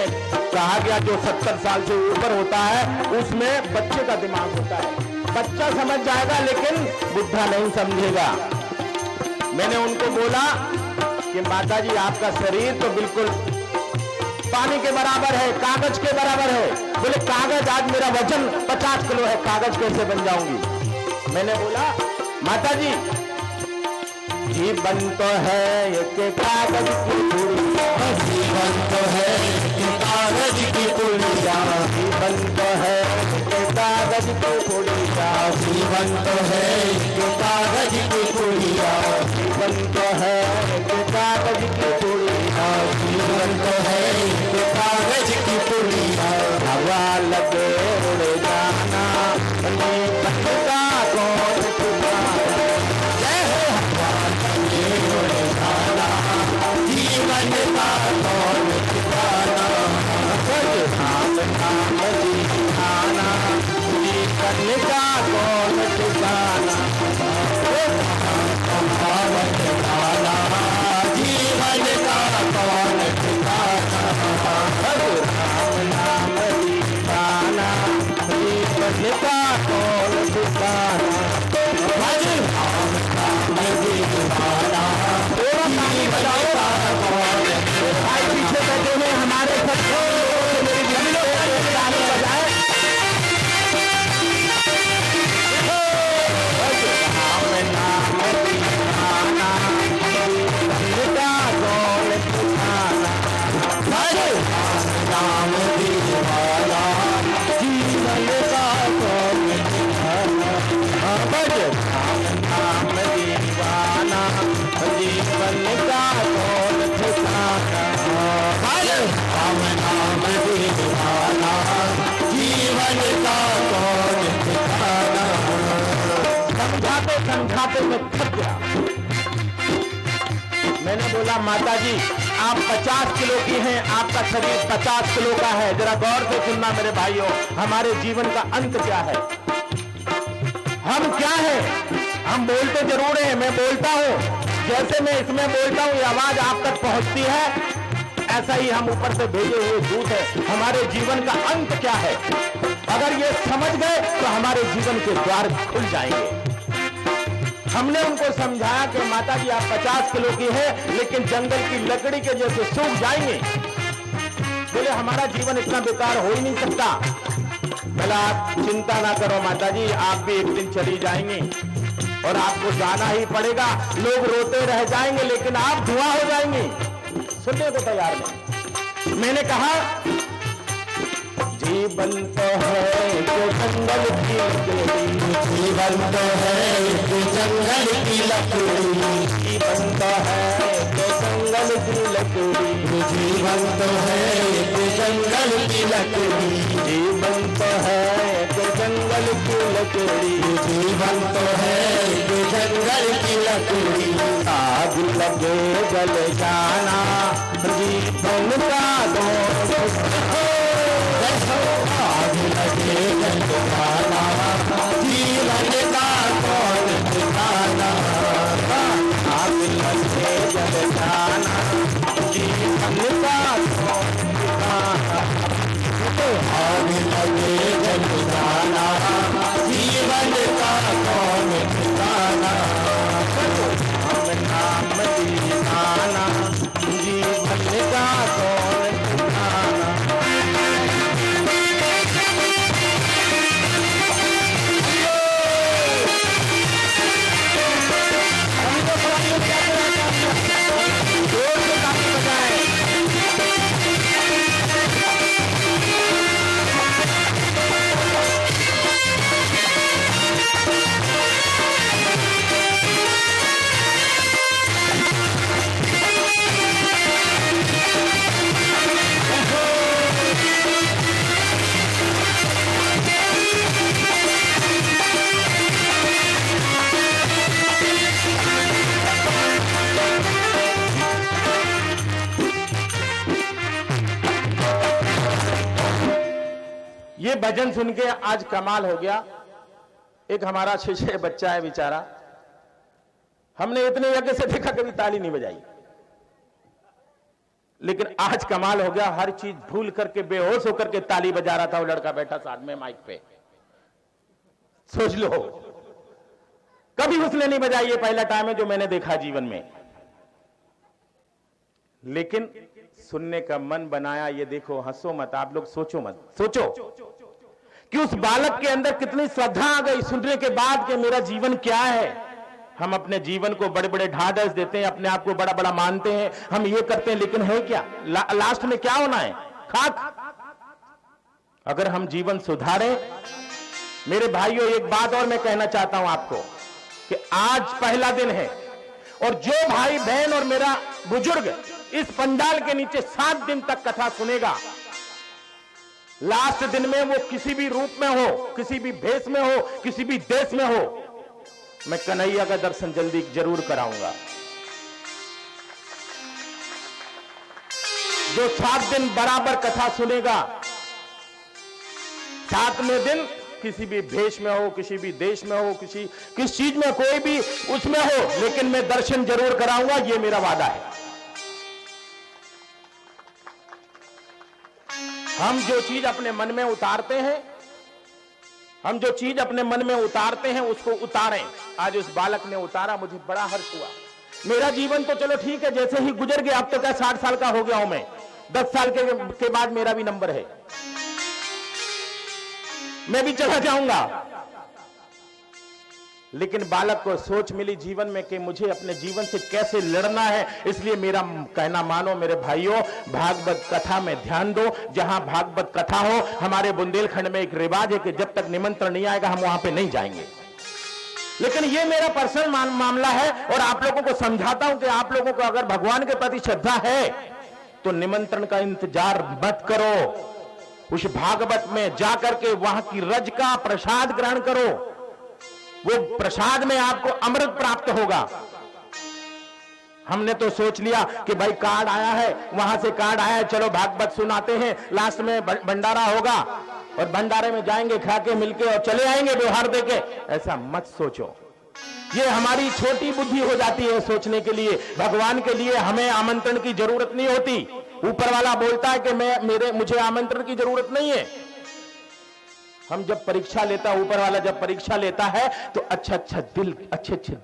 कहा गया जो 70 साल से ऊपर होता है उसमें बच्चे का दिमाग होता है, बच्चा समझ जाएगा लेकिन बुढ़ा नहीं समझेगा। मैंने उनको बोला कि माता जी आपका शरीर तो बिल्कुल पानी के बराबर है, कागज के बराबर है। बोले कागज, आज मेरा वजन 50 किलो है, कागज कैसे बन जाऊंगी? मैंने बोला माता जी जीवन तो है एक कागज की पुड़िया, जीवन तो है एक कागज की पुड़िया, जीवन तो है एक कागज की पुड़िया, जीवन तो है एक कागज की पुड़िया, जीवन तो है एक कागज की पुड़िया, जीवन तो है एक कागज की पुड़िया। हवा लगे उड़ जाना, जीवन का कौन ठिकाना। जय हो हवा लगे उड़ जाना, जीवन का कौन ठिकाना। नाम नाम ठिकाना, जीवन का कौन ठिकाना। भाव ठिकाना, जीवन का कौन ठिकाना। नाम नाम ठिकाना, जीवन का कौन ठिकाना। भज राम नाम दीवाना, थोड़ा ताली बजाओ, भाई पीछे बैठे हुए हमारे सबको मेरी जमीनों पर ताली बजाए। राम नाम ठिकाना, जीवन का कौन ठिकाना। भज राम दीवाना, जीवन का कौन ठिकाना। भज राम नाम दीवाना, जीवन का कौन ठिकाना। भज राम नाम दीवाना, जीवन का कौन ठिकाना। समझाते समझाते मैं थक गया। मैंने बोला माता जी आप 50 किलो की हैं, आपका शरीर 50 किलो का है, जरा गौर से सुनना मेरे भाइयों, हमारे जीवन का अंत क्या है? हम क्या हैं? हम बोलते जरूर हैं, मैं बोलता हूं, जैसे मैं इसमें बोलता हूं ये आवाज आप तक पहुंचती है, ऐसा ही हम ऊपर से भेजे हुए दूत है। हमारे जीवन का अंत क्या है? अगर ये समझ गए तो हमारे जीवन के द्वार खुल जाएंगे। हमने उनको समझाया कि माता जी आप 50 किलो की है लेकिन जंगल की लकड़ी के जैसे सूख जाएंगे। बोले हमारा जीवन इतना बेकार हो ही नहीं सकता। बोला आप चिंता ना करो माता जी, आप भी एक दिन चली जाएंगी और आपको जाना ही पड़ेगा। लोग रोते रह जाएंगे लेकिन आप धुआं हो जाएंगे। सुनने को तैयार नहीं। मैंने कहा जीवन तो है जो जंगल की लकड़ी, जीवन तो है एक जंगल की लकड़ी, जीवन तो है जो जंगल की लकड़ी, जीवन तो है एक जंगल की लकड़ी, जीवन तो है जो जंगल की लकड़ी, जीवन तो है एक जंगल की लकड़ी। आग लगे जल जाना, जीवन का आग लगे जल जाना, जीवन का कौन ठिकाना। आग लगे जल जाना, जीवन का कौन ठिकाना। आग लगे जल जाना, जीवन का कौन ठिकाना। लहजन सुन के आज कमाल हो गया। एक हमारा 6 बच्चा है बेचारा, हमने इतने यज्ञ से देखा कभी ताली नहीं बजाई, लेकिन आज कमाल हो गया, हर चीज भूल करके बेहोश होकर के ताली बजा रहा था। वो लड़का बैठा साथ में माइक पे, सोच लो कभी उसने नहीं बजाई। ये पहला टाइम है जो मैंने देखा जीवन में, लेकिन सुनने का मन बनाया। ये देखो, हंसो मत आप लोग, सोचो मत, सोचो कि उस बालक के अंदर कितनी श्रद्धा आ गई सुनने के बाद कि मेरा जीवन क्या है। हम अपने जीवन को बड़े बड़े ढाढ़स देते हैं, अपने आप को बड़ा बड़ा मानते हैं, हम ये करते हैं, लेकिन है क्या? लास्ट में क्या होना है? खाक। अगर हम जीवन सुधारें, मेरे भाइयों एक बात और मैं कहना चाहता हूं आपको कि आज पहला दिन है, और जो भाई बहन और मेरा बुजुर्ग इस पंडाल के नीचे 7 दिन तक कथा सुनेगा, लास्ट दिन में वो किसी भी रूप में हो, किसी भी भेष में हो, किसी भी देश में हो, मैं कन्हैया का दर्शन जल्दी जरूर कराऊंगा। जो 7 दिन बराबर कथा सुनेगा, 7वें दिन किसी भी भेष में हो, किसी भी देश में हो, किस चीज में, कोई भी उसमें हो, लेकिन मैं दर्शन जरूर कराऊंगा, ये मेरा वादा है। हम जो चीज अपने मन में उतारते हैं, हम जो चीज अपने मन में उतारते हैं उसको उतारें। आज उस बालक ने उतारा, मुझे बड़ा हर्ष हुआ। मेरा जीवन तो चलो ठीक है, जैसे ही गुजर गया, अब तो क्या 60 साल का हो गया हूं मैं, 10 साल के बाद मेरा भी नंबर है, मैं भी चला जाऊंगा। लेकिन बालक को सोच मिली जीवन में कि मुझे अपने जीवन से कैसे लड़ना है। इसलिए मेरा कहना मानो मेरे भाइयों, भागवत कथा में ध्यान दो। जहां भागवत कथा हो, हमारे बुंदेलखंड में एक रिवाज है कि जब तक निमंत्रण नहीं आएगा हम वहां पे नहीं जाएंगे। लेकिन ये मेरा पर्सनल मामला है, और आप लोगों को समझाता हूं कि आप लोगों को अगर भगवान के प्रति श्रद्धा है तो निमंत्रण का इंतजार मत करो। उस भागवत में जाकर के वहां की रज का प्रसाद ग्रहण करो, वो प्रसाद में आपको अमृत प्राप्त होगा। हमने तो सोच लिया कि भाई कार्ड आया है, वहां से कार्ड आया है, चलो भागवत सुनाते हैं, लास्ट में भंडारा होगा और भंडारे में जाएंगे, खा के मिलके और चले आएंगे व्यवहार देके। ऐसा मत सोचो, ये हमारी छोटी बुद्धि हो जाती है सोचने के लिए। भगवान के लिए हमें आमंत्रण की जरूरत नहीं होती। ऊपर वाला बोलता है कि मुझे आमंत्रण की जरूरत नहीं है। हम जब परीक्षा लेता, ऊपर वाला जब परीक्षा लेता है तो अच्छे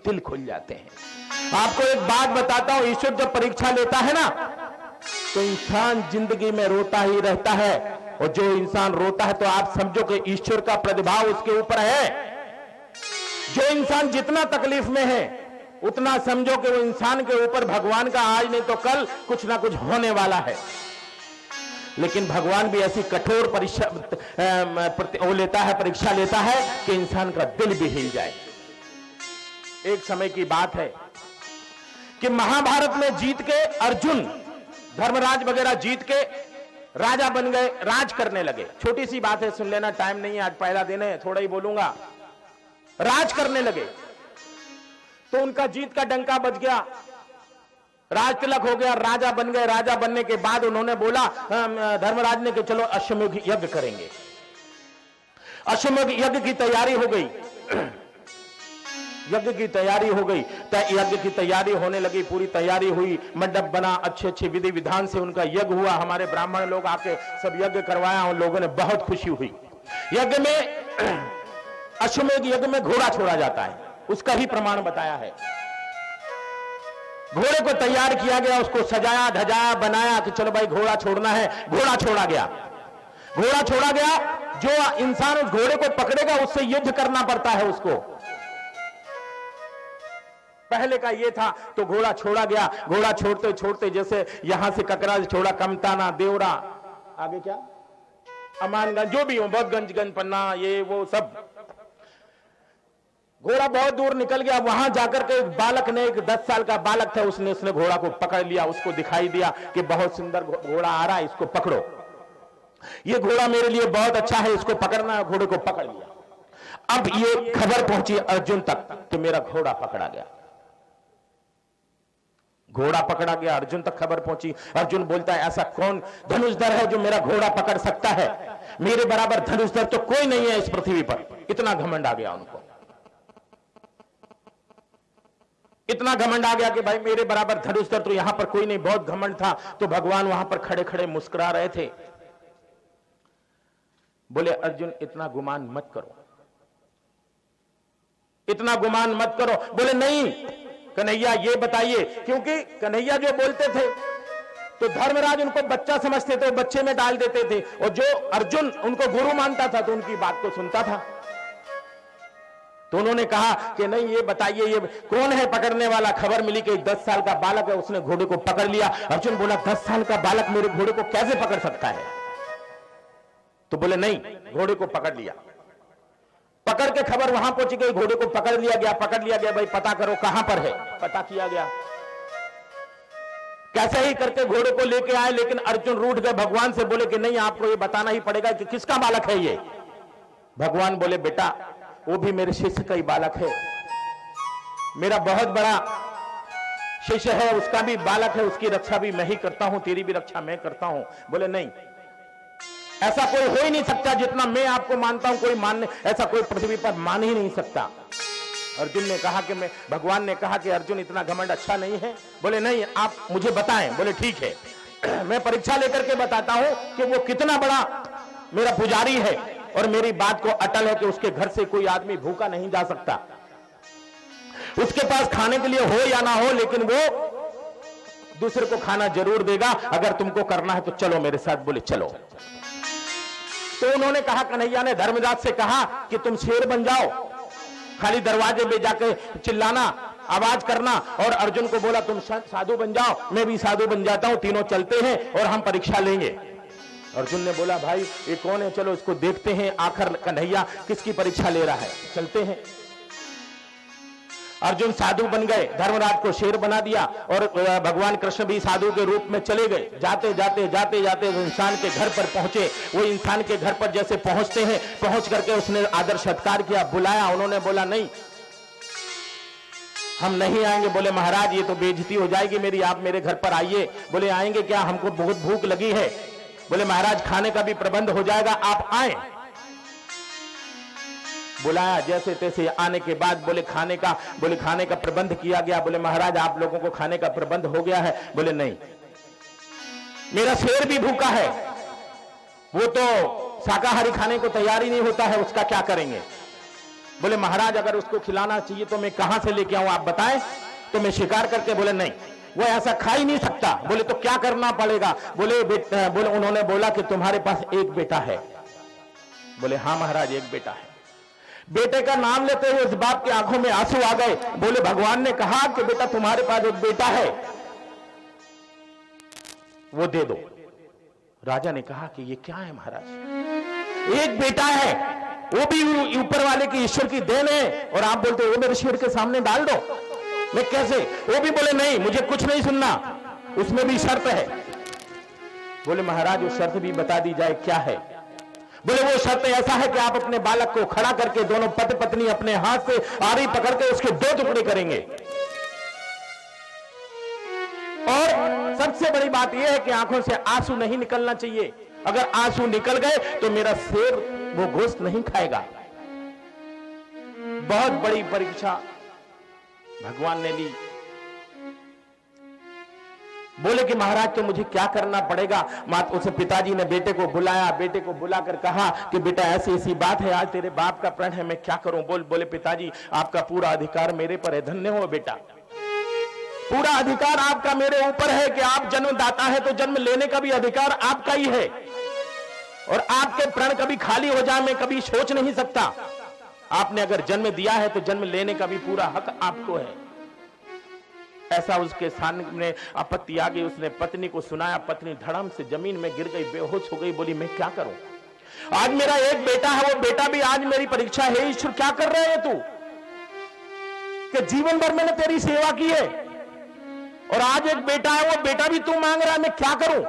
दिल खुल जाते हैं। आपको एक बात बताता हूं, ईश्वर जब परीक्षा लेता है ना तो इंसान जिंदगी में रोता ही रहता है, और जो इंसान रोता है तो आप समझो कि ईश्वर का प्रभाव उसके ऊपर है। जो इंसान जितना तकलीफ में है उतना समझो कि वो इंसान के ऊपर भगवान का आज नहीं तो कल कुछ ना कुछ होने वाला है। लेकिन भगवान भी ऐसी कठोर परीक्षा परीक्षा लेता है कि इंसान का दिल भी हिल जाए। एक समय की बात है कि महाभारत में जीत के अर्जुन धर्मराज वगैरह जीत के राजा बन गए, राज करने लगे। छोटी सी बात है, सुन लेना, टाइम नहीं है, आज पहला दिन है, थोड़ा ही बोलूंगा। राज करने लगे तो उनका जीत का डंका बज गया, राज तिलक हो गया, राजा बन गए। राजा बनने के बाद उन्होंने बोला धर्मराज ने कि चलो अश्वमेध यज्ञ करेंगे। अश्वमेध यज्ञ की तैयारी हो गई, यज्ञ की तैयारी हो गई, यज्ञ की तैयारी होने लगी, पूरी तैयारी हुई, मंडप बना, अच्छे विधि विधान से उनका यज्ञ हुआ। हमारे ब्राह्मण लोग आके सब यज्ञ करवाया, उन लोगों ने बहुत खुशी हुई। यज्ञ में, अश्वमेध यज्ञ में घोड़ा छोड़ा जाता है, उसका ही प्रमाण बताया है। घोड़े को तैयार किया गया, उसको सजाया धजाया बनाया कि चलो भाई घोड़ा छोड़ना है। घोड़ा छोड़ा गया, घोड़ा छोड़ा गया। जो इंसान उस घोड़े को पकड़ेगा उससे युद्ध करना पड़ता है उसको। पहले का ये था, तो घोड़ा छोड़ा गया। घोड़ा छोड़ते छोड़ते जैसे यहां से ककरा छोड़ा, कमताना, देवरा, आगे क्या अमानगंज, जो भी हो, बदगंज, पन्ना, ये वो सब। घोड़ा बहुत दूर निकल गया। वहां जाकर के एक बालक ने, एक 10 साल का बालक था, उसने घोड़ा को पकड़ लिया। उसको दिखाई दिया कि बहुत सुंदर घोड़ा आ रहा है, इसको पकड़ो, ये घोड़ा मेरे लिए बहुत अच्छा है, इसको पकड़ना है। घोड़े को पकड़ लिया। अब ये खबर पहुंची अर्जुन तक कि मेरा घोड़ा पकड़ा गया। घोड़ा पकड़ा गया, अर्जुन तक खबर पहुंची। अर्जुन बोलता है ऐसा कौन धनुषधर है जो मेरा घोड़ा पकड़ सकता है? मेरे बराबर धनुषधर तो कोई नहीं है इस पृथ्वी पर। इतना घमंड आ गया उनको, इतना घमंड आ गया कि भाई मेरे बराबर धनुषधर तो यहां पर कोई नहीं। बहुत घमंड था। तो भगवान वहां पर खड़े खड़े मुस्कुरा रहे थे। बोले अर्जुन इतना गुमान मत करो, इतना गुमान मत करो। बोले नहीं कन्हैया ये बताइए, क्योंकि कन्हैया जो बोलते थे तो धर्मराज उनको बच्चा समझते थे, बच्चे में डाल देते थे, और जो अर्जुन उनको गुरु मानता था तो उनकी बात को सुनता था। तो उन्होंने कहा कि नहीं ये बताइए ये कौन है पकड़ने वाला? खबर मिली कि 10 साल का बालक है, उसने घोड़े को पकड़ लिया। अर्जुन बोला 10 साल का बालक मेरे घोड़े को कैसे पकड़ सकता है? तो बोले नहीं, घोड़े को पकड़ लिया। पकड़ के खबर वहां पहुंची गई, घोड़े को पकड़ लिया गया, पकड़ लिया गया। भाई पता करो कहां पर है। पता किया गया, कैसे ही करके घोड़े को लेके आए। लेकिन अर्जुन रूठ गए, भगवान से बोले कि नहीं आपको ये बताना ही पड़ेगा कि किसका बालक है ये। भगवान बोले बेटा वो भी मेरे शिष्य का ही बालक है, मेरा बहुत बड़ा शिष्य है, उसका भी बालक है, उसकी रक्षा भी मैं ही करता हूं, तेरी भी रक्षा मैं करता हूं। बोले नहीं ऐसा कोई हो ही नहीं सकता, जितना मैं आपको मानता हूं कोई मानने ऐसा कोई पृथ्वी पर मान ही नहीं सकता। अर्जुन ने कहा कि भगवान ने कहा कि अर्जुन इतना घमंड अच्छा नहीं है। बोले नहीं आप मुझे बताएं। बोले ठीक है मैं परीक्षा लेकर के बताता हूं कि वो कितना बड़ा मेरा पुजारी है, और मेरी बात को अटल है कि उसके घर से कोई आदमी भूखा नहीं जा सकता। उसके पास खाने के लिए हो या ना हो, लेकिन वो दूसरे को खाना जरूर देगा। अगर तुमको करना है तो चलो मेरे साथ। बोले चलो। तो उन्होंने कहा, कन्हैया ने धर्मराज से कहा कि तुम शेर बन जाओ, खाली दरवाजे पे जाके चिल्लाना, आवाज करना। और अर्जुन को बोला तुम साधु बन जाओ, मैं भी साधु बन जाता हूं, तीनों चलते हैं और हम परीक्षा लेंगे। अर्जुन ने बोला भाई ये कौन है, चलो इसको देखते हैं, आखिर कन्हैया किसकी परीक्षा ले रहा है, चलते हैं। अर्जुन साधु बन गए, धर्मराज को शेर बना दिया, और भगवान कृष्ण भी साधु के रूप में चले गए। जाते जाते जाते जाते वो इंसान के घर पर पहुंचे। वो इंसान के घर पर जैसे पहुंचते हैं, पहुंच करके उसने आदर सत्कार किया, बुलाया। उन्होंने बोला नहीं हम नहीं आएंगे। बोले महाराज ये तो बेइज्जती हो जाएगी मेरी, आप मेरे घर पर आइए। बोले आएंगे क्या, हमको बहुत भूख लगी है। बोले महाराज खाने का भी प्रबंध हो जाएगा, आप आए। बुलाया, जैसे तैसे आने के बाद बोले खाने का प्रबंध किया गया। बोले महाराज आप लोगों को खाने का प्रबंध हो गया है? बोले नहीं मेरा शेर भी भूखा है, वो तो शाकाहारी खाने को तैयार ही नहीं होता है, उसका क्या करेंगे? बोले महाराज अगर उसको खिलाना चाहिए तो मैं कहां से लेके आऊं, आप बताएं तो मैं शिकार करके। बोले नहीं वो ऐसा खा ही नहीं सकता। बोले तो क्या करना पड़ेगा? बोले उन्होंने बोला कि तुम्हारे पास एक बेटा है। बोले हाँ महाराज एक बेटा है। बेटे का नाम लेते हुए उस बाप की आंखों में आंसू आ गए। बोले भगवान ने कहा कि बेटा तुम्हारे पास एक बेटा है, वो दे दो। राजा ने कहा कि ये क्या है महाराज, एक बेटा है, वो भी ऊपर वाले की ईश्वर की देन है, और आप बोलते हो मेरे शेर के सामने डाल दो, मैं कैसे? वो भी बोले नहीं मुझे कुछ नहीं सुनना, उसमें भी शर्त है। बोले महाराज वो शर्त भी बता दी जाए, क्या है? बोले वो शर्त ऐसा है कि आप अपने बालक को खड़ा करके दोनों पति पत्नी अपने हाथ से आरी पकड़ के उसके 2 टुकड़े करेंगे, और सबसे बड़ी बात यह है कि आंखों से आंसू नहीं निकलना चाहिए। अगर आंसू निकल गए तो मेरा शेर वो गोश्त नहीं खाएगा। बहुत बड़ी परीक्षा भगवान ने ली। बोले कि महाराज तो मुझे क्या करना पड़ेगा? उसे पिताजी ने बेटे को बुलाया, बेटे को बुलाकर कहा कि बेटा ऐसी ऐसी बात है, आज तेरे बाप का प्रण है, मैं क्या करूं? बोले पिताजी आपका पूरा अधिकार मेरे पर है। धन्य हो बेटा, पूरा अधिकार आपका मेरे ऊपर है कि आप जन्मदाता है तो जन्म लेने का भी अधिकार आपका ही है, और आपके प्रण कभी खाली हो जाए मैं कभी सोच नहीं सकता। आपने अगर जन्म दिया है तो जन्म लेने का भी पूरा हक आपको है। ऐसा उसके सामने आपत्ति आ गई। उसने पत्नी को सुनाया, पत्नी धड़म से जमीन में गिर गई, बेहोश हो गई। बोली मैं क्या करूं, आज मेरा एक बेटा है, वो बेटा भी आज मेरी परीक्षा है। ईश्वर क्या कर रहे है तू, कि जीवन भर मैंने तेरी सेवा की है और आज एक बेटा है, वो बेटा भी तू मांग रहा है, मैं क्या करूं?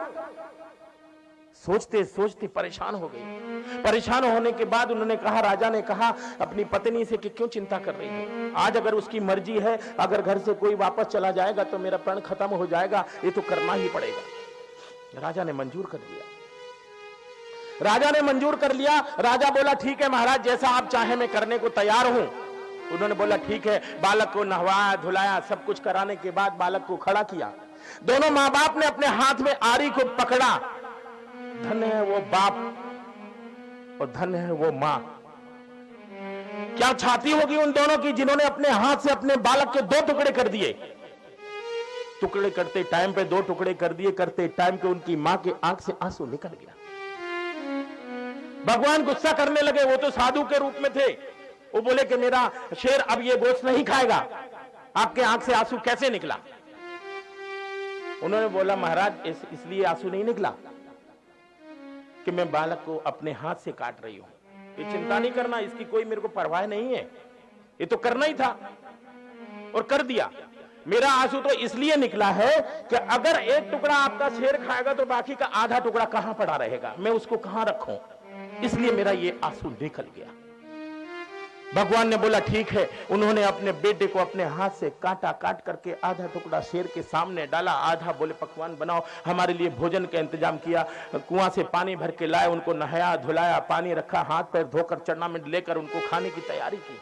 सोचते सोचते परेशान हो गई। परेशान होने के बाद उन्होंने कहा, राजा ने कहा अपनी पत्नी से कि क्यों चिंता कर रही है, आज अगर उसकी मर्जी है, अगर घर से कोई वापस चला जाएगा तो मेरा प्राण खत्म हो जाएगा, ये तो करना ही पड़ेगा। राजा ने मंजूर कर दिया। राजा ने मंजूर कर लिया। राजा बोला ठीक है महाराज, जैसा आप चाहे मैं करने को तैयार हूं। उन्होंने बोला ठीक है। बालक को नहवाया धुलाया, सब कुछ कराने के बाद बालक को खड़ा किया। दोनों मां बाप ने अपने हाथ में आरी को पकड़ा। धन्य है वो बाप और धन्य है वो मां। क्या छाती होगी उन दोनों की जिन्होंने अपने हाथ से अपने बालक के 2 टुकड़े कर दिए। टुकड़े करते टाइम पे 2 टुकड़े कर दिए, करते टाइम पे उनकी मां के आंख से आंसू निकल गया। भगवान गुस्सा करने लगे। वो तो साधु के रूप में थे। वो बोले कि मेरा शेर अब ये गोश्त नहीं खाएगा, आपके आंख से आंसू कैसे निकला? उन्होंने बोला महाराज इसलिए आंसू नहीं निकला कि मैं बालक को अपने हाथ से काट रही हूं। ये चिंता नहीं करना, इसकी कोई मेरे को परवाह नहीं है, ये तो करना ही था और कर दिया। मेरा आंसू तो इसलिए निकला है कि अगर एक टुकड़ा आपका शेर खाएगा तो बाकी का आधा टुकड़ा कहां पड़ा रहेगा, मैं उसको कहां रखूं, इसलिए मेरा ये आंसू निकल गया। भगवान ने बोला ठीक है। उन्होंने अपने बेटे को अपने हाथ से काटा, काट करके आधा टुकड़ा शेर के सामने डाला, आधा बोले पकवान बनाओ, हमारे लिए भोजन का इंतजाम किया। कुआं से पानी भर के लाए, उनको नहाया धुलाया, पानी रखा, हाथ पैर धोकर चरना में लेकर उनको खाने की तैयारी की।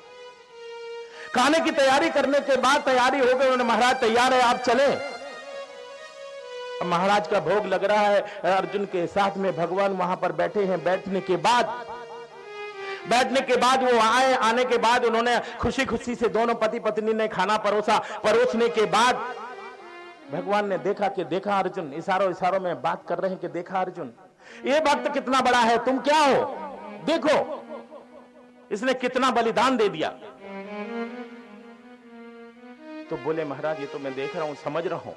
खाने की तैयारी करने के बाद तैयारी हो गई। उन्होंने महाराज तैयार है, आप चले। महाराज का भोग लग रहा है, अर्जुन के साथ में भगवान वहां पर बैठे हैं। बैठने के बाद वो आए। आने के बाद उन्होंने खुशी खुशी से दोनों पति पत्नी ने खाना परोसा। परोसने के बाद भगवान ने देखा कि देखा अर्जुन, इशारों में बात कर रहे हैं कि देखा अर्जुन, ये भक्त कितना बड़ा है, तुम क्या हो, देखो इसने कितना बलिदान दे दिया। तो बोले महाराज ये तो मैं देख रहा हूं, समझ रहा हूं।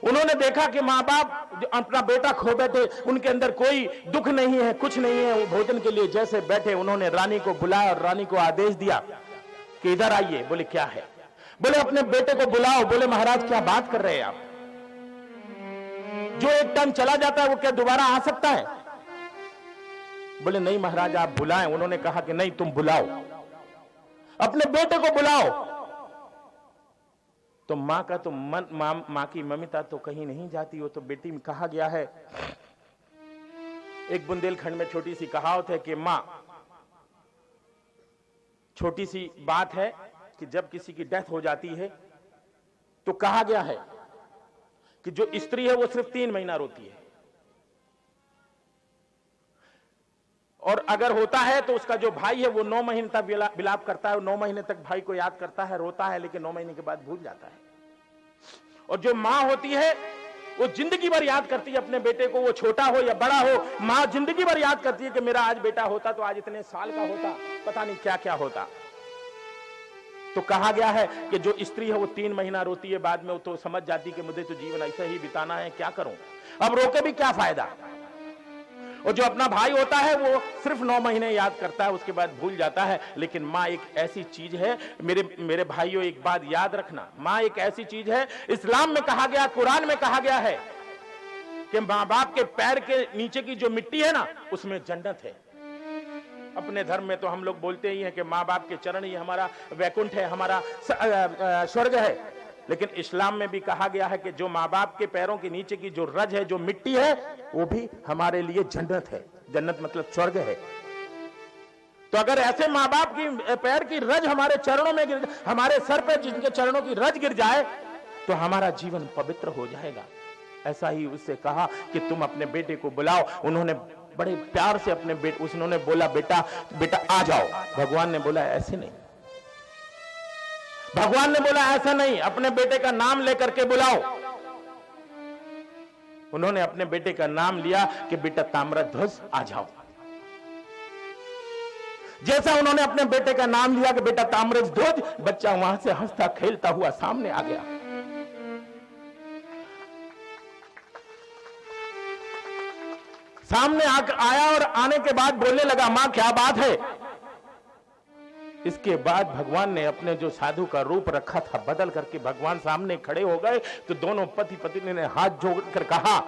उन्होंने देखा कि माँ बाप जो अपना बेटा खो बैठे, उनके अंदर कोई दुख नहीं है, कुछ नहीं है। वो भोजन के लिए जैसे बैठे, उन्होंने रानी को बुलाया और रानी को आदेश दिया कि इधर आइए। बोले क्या है? बोले अपने बेटे को बुलाओ। बोले महाराज क्या बात कर रहे हैं आप, जो एक टाइम चला जाता है वो क्या दोबारा आ सकता है? बोले नहीं महाराज आप बुलाएं। उन्होंने कहा कि नहीं तुम बुलाओ, अपने बेटे को बुलाओ। तो मां का तो मां की ममता तो कहीं नहीं जाती। वो तो बेटी में कहा गया है, एक बुंदेलखंड में छोटी सी कहावत है कि मां, छोटी सी बात है कि जब किसी की डेथ हो जाती है तो कहा गया है कि जो स्त्री है वो सिर्फ 3 महीना रोती है, और अगर होता है तो उसका जो भाई है वो 9 महीने तक विलाप करता है, 9 महीने तक भाई को याद करता है, रोता है, लेकिन 9 महीने के बाद भूल जाता है। और जो मां होती है वो जिंदगी भर याद करती है अपने बेटे को, वो छोटा हो या बड़ा हो, मां जिंदगी भर याद करती है कि मेरा आज बेटा होता तो आज इतने साल का होता, पता नहीं क्या क्या होता। तो कहा गया है कि जो स्त्री है वो 3 महीना रोती है, बाद में वो तो समझ जाती कि मुझे तो जीवन ऐसा ही बिताना है, क्या करूं, अब रोके भी क्या फायदा। और जो अपना भाई होता है वो सिर्फ 9 महीने याद करता है, उसके बाद भूल जाता है। लेकिन माँ एक ऐसी चीज है, मेरे भाइयों एक बात याद रखना, माँ एक ऐसी चीज है, इस्लाम में कहा गया, कुरान में कहा गया है कि माँ बाप के पैर के नीचे की जो मिट्टी है ना उसमें जन्नत है। अपने धर्म में तो हम लोग बोलते ही हैं कि माँ बाप के चरण ही हमारा वैकुंठ है, हमारा स्वर्ग है। लेकिन इस्लाम में भी कहा गया है कि जो माँ बाप के पैरों के नीचे की जो रज है, जो मिट्टी है, वो भी हमारे लिए जन्नत है। जन्नत मतलब स्वर्ग है। तो अगर ऐसे माँ बाप की पैर की रज हमारे चरणों में गिर, हमारे सर पे जिनके चरणों की रज गिर जाए तो हमारा जीवन पवित्र हो जाएगा। ऐसा ही उससे कहा कि तुम अपने बेटे को बुलाओ। उन्होंने बड़े प्यार से अपने बेटे, उसने बोला बेटा आ जाओ। भगवान ने बोला ऐसे नहीं, भगवान ने बोला ऐसा नहीं, अपने बेटे का नाम लेकर के बुलाओ। उन्होंने अपने बेटे का नाम लिया कि बेटा ताम्रध्वज आ जाओ। जैसा उन्होंने अपने बेटे का नाम लिया कि बेटा ताम्रध्वज, बच्चा वहां से हंसता खेलता हुआ सामने आ गया। सामने आया और आने के बाद बोलने लगा मां क्या बात है। इसके बाद भगवान ने अपने जो साधु का रूप रखा था बदल करके भगवान सामने खड़े हो गए। तो दोनों पति पत्नी ने हाथ जोड़कर कहा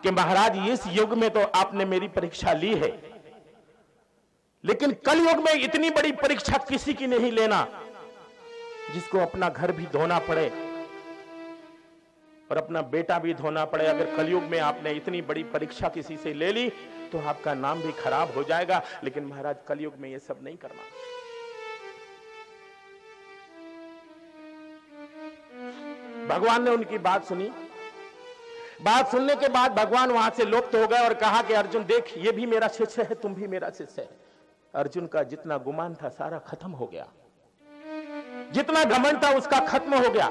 कि महाराज इस युग में तो आपने मेरी परीक्षा ली है, लेकिन कल युग में इतनी बड़ी परीक्षा किसी की नहीं लेना जिसको अपना घर भी धोना पड़े और अपना बेटा भी धोना पड़े। अगर कलयुग में आपने इतनी बड़ी परीक्षा किसी से ले ली तो आपका नाम भी खराब हो जाएगा। लेकिन महाराज कलयुग में ये सब नहीं करना। भगवान ने उनकी बात सुनी। बात सुनने के बाद भगवान वहां से लुप्त हो गए और कहा कि अर्जुन देख, ये भी मेरा शिष्य है, तुम भी मेरा शिष्य है। अर्जुन का जितना गुमान था सारा खत्म हो गया, जितना घमंड था उसका खत्म हो गया।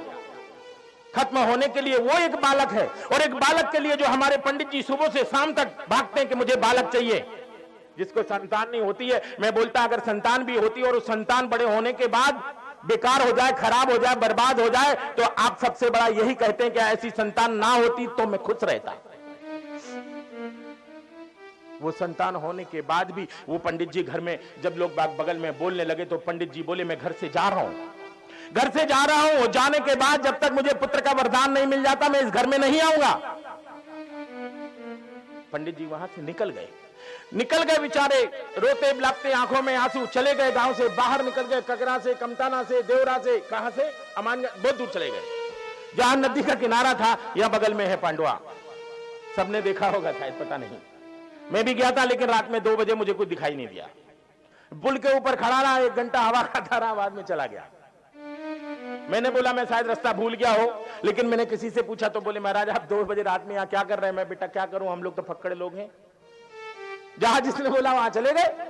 खत्म होने के लिए वो एक बालक है, और एक बालक के लिए जो हमारे पंडित जी सुबह से शाम तक भागते हैं कि मुझे बालक चाहिए, जिसको संतान नहीं होती है। मैं बोलता अगर संतान भी होती और उस संतान बड़े होने के बाद बेकार हो जाए, खराब हो जाए, बर्बाद हो जाए, तो आप सबसे बड़ा यही कहते हैं कि ऐसी संतान ना होती तो मैं खुश रहता। वो संतान होने के बाद भी वो पंडित जी घर में जब लोग बगल में बोलने लगे तो पंडित जी बोले मैं घर से जा रहा हूं, घर से जा रहा हूं, जाने के बाद जब तक मुझे पुत्र का वरदान नहीं मिल जाता मैं इस घर में नहीं आऊंगा। पंडित जी वहां से निकल गए बेचारे, रोते बिलखते आंखों में आंसू, चले गए गांव से बाहर, निकल गए ककरा से, कमताना से, देवरा से, कहां से, अमानगढ़, बहुत दूर चले गए। जहां नदी का किनारा था या बगल में है पांडवा, सबने देखा होगा शायद, पता नहीं, मैं भी गया था लेकिन रात में 2 बजे मुझे कुछ दिखाई नहीं दिया। पुल के ऊपर खड़ा रहा, 1 घंटा हवा खाता रहा, बाद में चला गया। मैंने बोला मैं शायद रास्ता भूल गया हो, लेकिन मैंने किसी से पूछा तो बोले महाराज आप 2 बजे रात में यहाँ क्या कर रहे हैं। मैं बेटा क्या करूं, हम लोग तो फक्कड़े लोग हैं। जहां जिसने बोला वहां चले गए।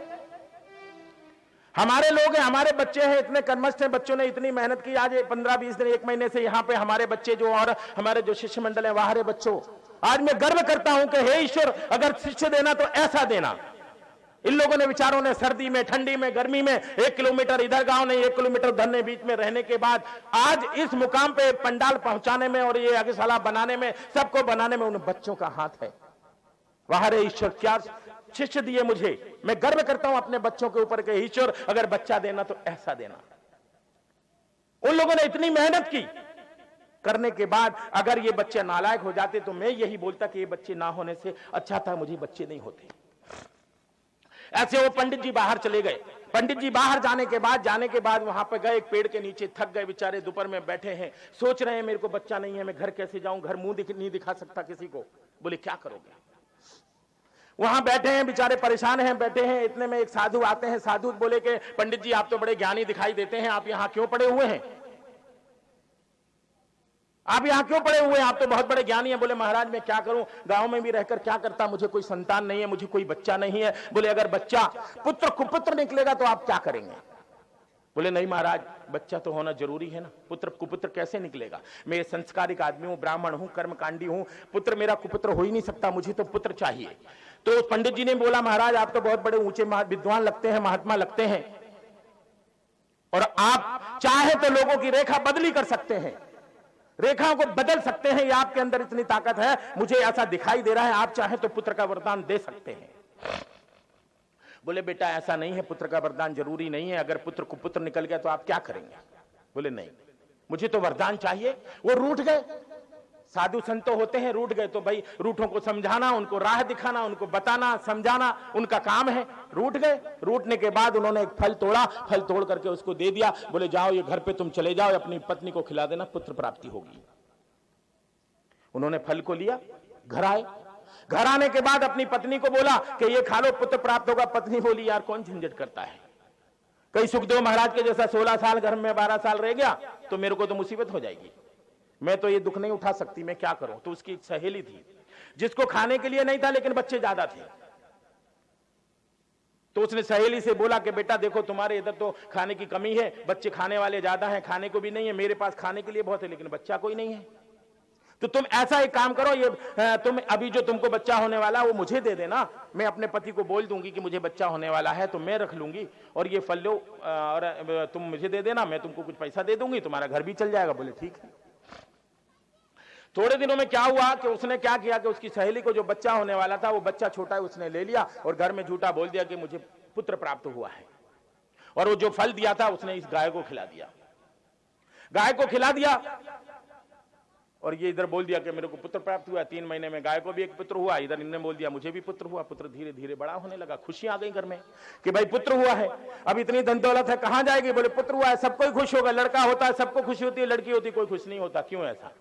हमारे लोग हैं, हमारे बच्चे हैं, इतने कर्मस्थ हैं, बच्चों ने इतनी मेहनत की। आज 15-20 दिन 1 महीने से यहाँ पे हमारे बच्चे जो और हमारे जो शिष्य मंडल है वहां बच्चों, आज मैं गर्व करता हूं कि हे ईश्वर अगर शिष्य देना तो ऐसा देना। इन लोगों ने विचारों ने सर्दी में, ठंडी में, गर्मी में 1 किलोमीटर इधर गांव नहीं 1 किलोमीटर उधर नहीं बीच में रहने के बाद आज इस मुकाम पे पंडाल पहुंचाने में और ये यज्ञशाला बनाने में, सबको बनाने में उन बच्चों का हाथ है। वाह रे ईश्वर, क्या शिष्य दिए मुझे। मैं गर्व करता हूं अपने बच्चों के ऊपर कि ईश्वर अगर बच्चा देना तो ऐसा देना। उन लोगों ने इतनी मेहनत की, करने के बाद अगर ये बच्चे नालायक हो जाते तो मैं यही बोलता कि ये बच्चे ना होने से अच्छा था मुझे बच्चे नहीं होते। ऐसे वो पंडित जी बाहर चले गए। पंडित जी बाहर जाने के बाद वहां पर गए, एक पेड़ के नीचे थक गए बेचारे, दोपहर में बैठे हैं, सोच रहे हैं मेरे को बच्चा नहीं है, मैं घर कैसे जाऊं, घर मुंह नहीं दिखा सकता किसी को। बोले क्या करोगे। वहां बैठे हैं बेचारे, परेशान हैं, बैठे हैं। इतने में एक साधु आते हैं। साधु बोले कि पंडित जी आप तो बड़े ज्ञानी दिखाई देते हैं, आप यहां क्यों पड़े हुए हैं, आप यहां क्यों पड़े हुए हैं, आप तो बहुत बड़े ज्ञानी हैं। बोले महाराज मैं क्या करूं, गांव में भी रहकर क्या करता, मुझे कोई संतान नहीं है, मुझे कोई बच्चा नहीं है। बोले अगर बच्चा पुत्र कुपुत्र निकलेगा तो आप क्या करेंगे। बोले नहीं महाराज बच्चा तो होना जरूरी है ना, पुत्र कुपुत्र कैसे निकलेगा, मैं संस्कारिक आदमी हूं, ब्राह्मण हूं, कर्मकांडी हूं, पुत्र मेरा कुपुत्र हो ही नहीं सकता, मुझे तो पुत्र चाहिए। तो पंडित जी ने बोला महाराज आप तो बहुत बड़े ऊंचे विद्वान लगते हैं, महात्मा लगते हैं, और आप चाहे तो लोगों की रेखा बदली कर सकते हैं, रेखाओं को बदल सकते हैं, ये आपके अंदर इतनी ताकत है, मुझे ऐसा दिखाई दे रहा है, आप चाहे तो पुत्र का वरदान दे सकते हैं। बोले बेटा ऐसा नहीं है, पुत्र का वरदान जरूरी नहीं है, अगर पुत्र कुपुत्र निकल गया तो आप क्या करेंगे। बोले नहीं मुझे तो वरदान चाहिए। वो रूठ गए। साधु संत तो होते हैं, रूठ गए तो भाई रूठों को समझाना, उनको राह दिखाना, उनको बताना, समझाना उनका काम है। रूठ गए। रूठने के बाद उन्होंने एक फल तोड़ा, फल तोड़ करके उसको दे दिया। बोले जाओ ये घर पे तुम चले जाओ, अपनी पत्नी को खिला देना, पुत्र प्राप्ति होगी। उन्होंने फल को लिया, घर आए। घर आने के बाद अपनी पत्नी को बोला कि ये खा लो, पुत्र प्राप्त होगा। पत्नी बोली यार कौन झंझट करता है, कहीं सुखदेव महाराज के जैसा 16 साल घर में 12 साल रह गया तो मेरे को तो मुसीबत हो जाएगी, मैं तो ये दुख नहीं उठा सकती, मैं क्या करूं। तो उसकी एक सहेली थी जिसको खाने के लिए नहीं था लेकिन बच्चे ज्यादा थे, तो उसने सहेली से बोला कि बेटा देखो तुम्हारे इधर तो खाने की कमी है, बच्चे खाने वाले ज्यादा हैं, खाने को भी नहीं है, मेरे पास खाने के लिए बहुत है लेकिन बच्चा कोई नहीं है, तो तुम ऐसा एक काम करो, ये तुम अभी जो तुमको बच्चा होने वाला वो मुझे दे देना, मैं अपने पति को बोल दूंगी कि मुझे बच्चा होने वाला है तो मैं रख लूंगी, और ये फल लो और तुम मुझे दे देना, मैं तुमको कुछ पैसा दे दूंगी, तुम्हारा घर भी चल जाएगा। बोले ठीक है। थोड़े दिनों में क्या हुआ कि उसने क्या किया कि उसकी सहेली को जो बच्चा होने वाला था वो बच्चा छोटा है उसने ले लिया और घर में झूठा बोल दिया कि मुझे पुत्र प्राप्त हुआ है, और वो जो फल दिया था उसने इस गाय को खिला दिया। गाय को खिला दिया और ये इधर बोल दिया कि मेरे को पुत्र प्राप्त हुआ, 3 महीने में गाय को भी एक पुत्र हुआ, इधर इनने बोल दिया मुझे भी पुत्र हुआ। पुत्र धीरे धीरे बड़ा होने लगा, खुशी आ गई घर में कि भाई पुत्र हुआ है। अब इतनी धन दौलत है, कहां जाएगी? बोले पुत्र हुआ है, सबको ही खुश होगा। लड़का होता है सबको खुशी होती है, लड़की होती कोई खुश नहीं होता। क्यों ऐसा?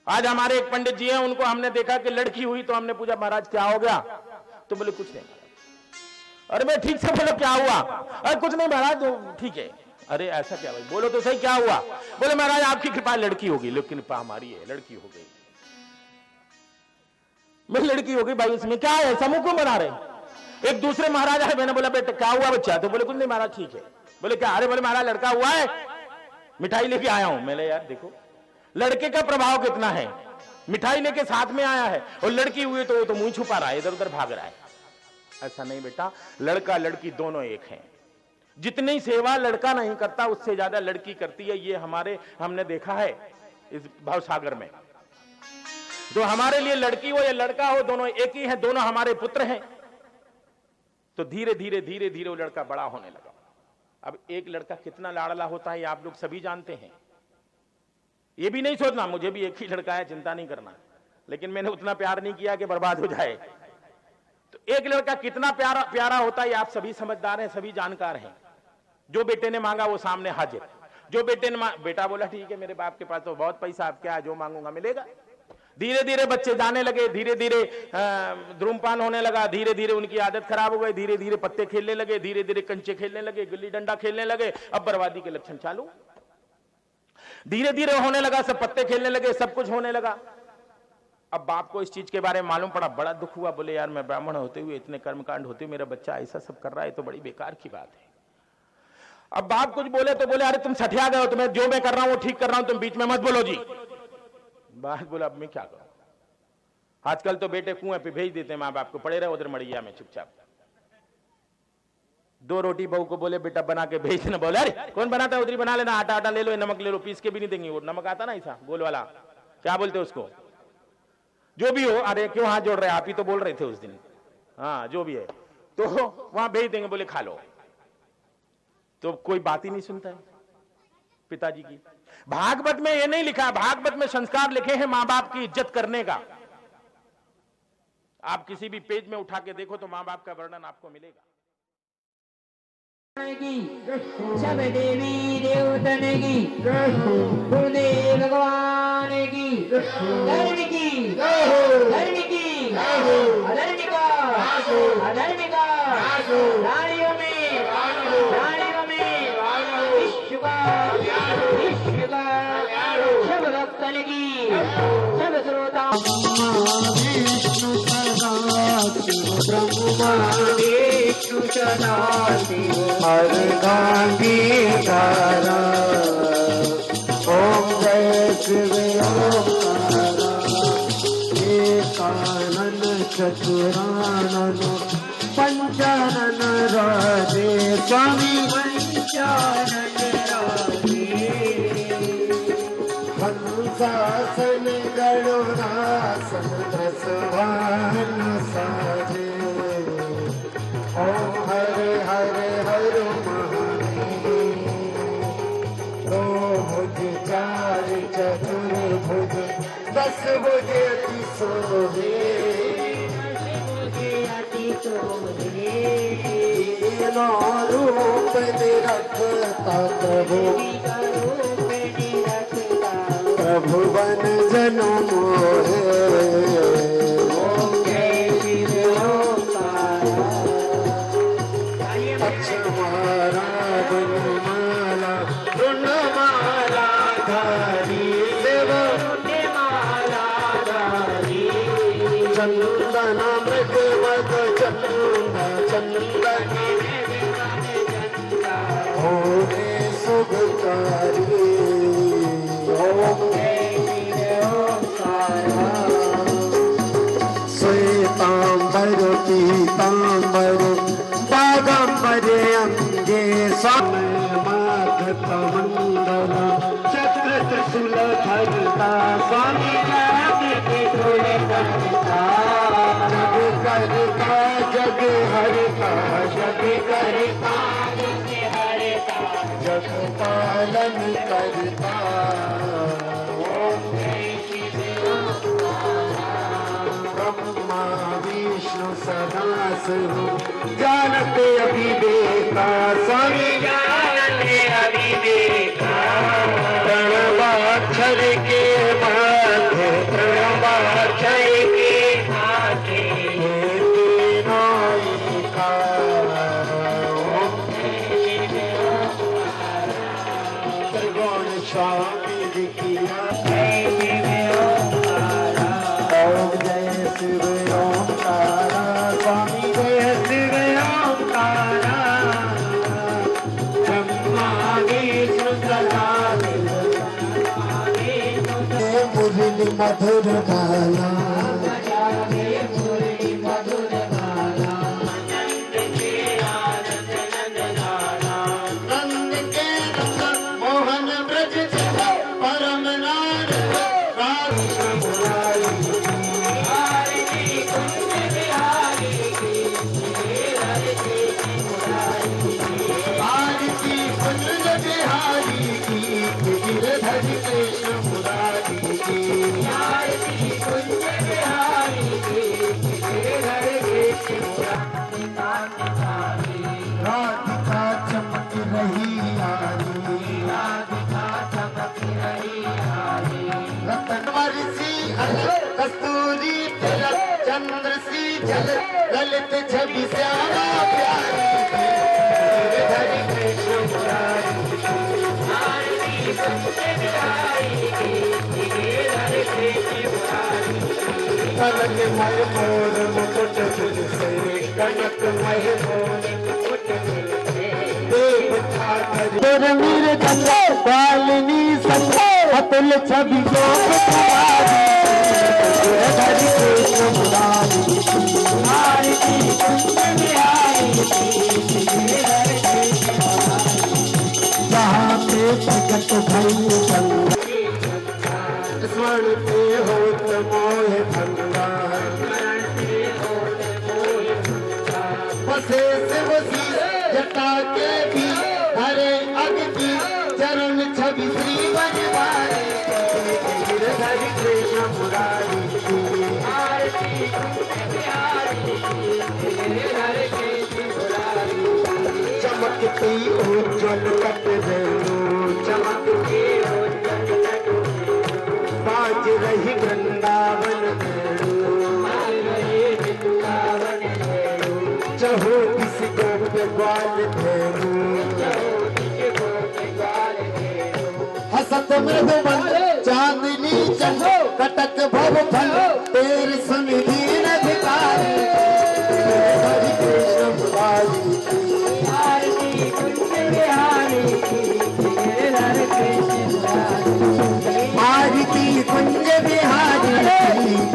आज हमारे एक पंडित जी हैं, उनको हमने देखा कि लड़की हुई तो हमने पूछा महाराज क्या हो गया? तो बोले कुछ नहीं। अरे मैं ठीक से बोलो क्या हुआ? अरे कुछ नहीं महाराज, ठीक है। अरे ऐसा क्या भाई? बोलो तो सही क्या हुआ? बोले महाराज आपकी कृपा लड़की होगी। लेकिन कृपा हमारी है, लड़की हो गई। मैं लड़की हो गई भाई, इसमें क्या है? समूह क्यों बना रहे? एक दूसरे महाराज है, मैंने बोला बेटे क्या हुआ बच्चा? तो बोले कुछ नहीं महाराज ठीक है। बोले क्या? अरे बोले महाराज लड़का हुआ है, मिठाई लेके आया हूं। मैंने यार देखो लड़के का प्रभाव कितना है, मिठाई लेके साथ में आया है, और लड़की हुई तो वो तो मुंह छुपा रहा है, इधर उधर भाग रहा है। ऐसा नहीं बेटा, लड़का लड़की दोनों एक हैं। जितनी सेवा लड़का नहीं करता उससे ज्यादा लड़की करती है, ये हमने देखा है इस भावसागर में। तो हमारे लिए लड़की हो या लड़का हो, दोनों एक ही हैं, दोनों हमारे पुत्र हैं। तो धीरे धीरे धीरे धीरे वो लड़का बड़ा होने लगा। अब एक लड़का कितना लाडला होता है आप लोग सभी जानते हैं। ये भी नहीं सोचना मुझे भी एक ही लड़का है, चिंता नहीं करना, लेकिन मैंने उतना प्यार नहीं किया कि बर्बाद हो जाए। तो एक लड़का कितना प्यारा होता है आप सभी समझदार हैं, सभी जानकार हैं। जो बेटे ने मांगा वो सामने हाजिर। जो बेटे ने बेटा बोला ठीक है मेरे बाप के पास तो बहुत पैसा, अब क्या जो मांगूंगा मिलेगा। धीरे धीरे बच्चे जाने लगे, धीरे धीरे धूम्रपान होने लगा, धीरे धीरे उनकी आदत खराब हो गई, धीरे धीरे पत्ते खेलने लगे, धीरे धीरे कंचे खेलने लगे, गिल्ली डंडा खेलने लगे। अब बर्बादी के लक्षण चालू। धीरे धीरे होने लगा, सब पत्ते खेलने लगे, सब कुछ होने लगा। अब बाप को इस चीज के बारे में मालूम पड़ा, बड़ा दुख हुआ। बोले यार मैं ब्राह्मण होते हुए, इतने कर्मकांड होते हुए मेरा बच्चा ऐसा सब कर रहा है, तो बड़ी बेकार की बात है। अब बाप कुछ बोले तो बोले अरे तुम सठिया गए हो, तुम्हें जो मैं कर रहा हूं वो ठीक कर रहा हूं, तुम बीच में मत बोलो जी। बाप बोला अब मैं क्या करूं? आजकल तो बेटे कुएं पे भेज देते हैं माँ बाप को, पड़े रहे उधर मड़िया में चुपचाप। 2 रोटी बहू को बोले बेटा बना के भेज देना, बोले अरे कौन बनाता है, उधर बना लेना, आटा ले लो, नमक ले लो, पीस के भी नहीं देंगे। वो नमक आता ना ऐसा गोल वाला, क्या बोलते उसको, जो भी हो। अरे क्यों हाथ जोड़ रहे, आप ही तो बोल रहे थे उस दिन। हाँ जो भी है, तो वहां भेज देंगे, बोले खा लो। तो कोई बात ही नहीं सुनता है पिताजी की। भागवत में ये नहीं लिखा, भागवत में संस्कार लिखे हैं मां बाप की इज्जत करने का। आप किसी भी पेज में उठा के देखो तो मां बाप का वर्णन आपको मिलेगा। सब देवी देवतन की, गुरुदेव भगवान की, धर्म की, धर्म की, अधर्मिका, अधर्मिका, रानियों में विश्व का सब भक्तन की, सब श्रोता विष्णु सदा ब्रह्मा विष्णु सदा हर गांधीकारा ओम जय शिव ओंकारा एकानन चतुरानन पंचानन राधे स्वामी पंचानन राधे हंसासन गरुड़ासन प्रसवान साधे ओम हरे हरे हरे महादेव दो भुज चार चतुर्भुज 10 भुज अति शोभे रूप निरखता प्रभु बन जन मोहे ओम जय शिव ओंकारा अक्षमाला गुणमाला धारी देव माला धारी चंदन मृग मद चंदन होने सुखकारी ओम श्वेतांबर पीतांबर बागंबर अंगे स्वामंगल चक्र त्रिशूल धरता स्वामी जग करता जग हरता जग करता जग पालन करता सदा सुनो जानते अभी बेकार स्वामी जानते अभी बेकार प्रणवाक्षर के माथे प्रणवाक्षर के माथे त्रिगुण स्वामी जी की ओम जय शिव ओम तारा स्वामी जय शिव ओम तारा ब्रह्मा विष्णु सदा मुरली मधुर गाना नंद के नंदन मोहन ब्रज परम नाथ राधा मुरारी आरती कुंज बिहारी की गिरधर कृष्ण मुरारी की आरती कुंज बिहारी की गिरधर कृष्ण मुरारी राधिका चमक रही यारी राधिका चमक रही यारी रतन वर्षी अलग कस्तूरी तिलक चंद्र सी झलक ललित छवि श्यामा प्यारी गिरधर कृष्ण मुरारी कनक मय मोर मुकुट से कनक मय मोर मुकुट मीर गंगा कालिनी संगे अतुल छवि गोप कुमारी गिरधर कृष्ण मुरारी आरती कुंज बिहारी गिरधर कृष्ण मुरारी जहाँ पे प्रकट भई स्वर्ण पे होत मोह भंगा बसे से बसी जटा के भी हरे अग्नि चरण छवि श्री बनवारी गिरधर कृष्ण मुरारी चमकती उज्जवल कट रेणु चमकती बाज रही वृंदावन चहो किस गोप ग्वाल धेनु हसत मृदुमंद चांदनी चंदो कटक भव फल तेर सुनिधि अधिकारी हरि कृष्ण मुरारी आरती कुंज बिहारी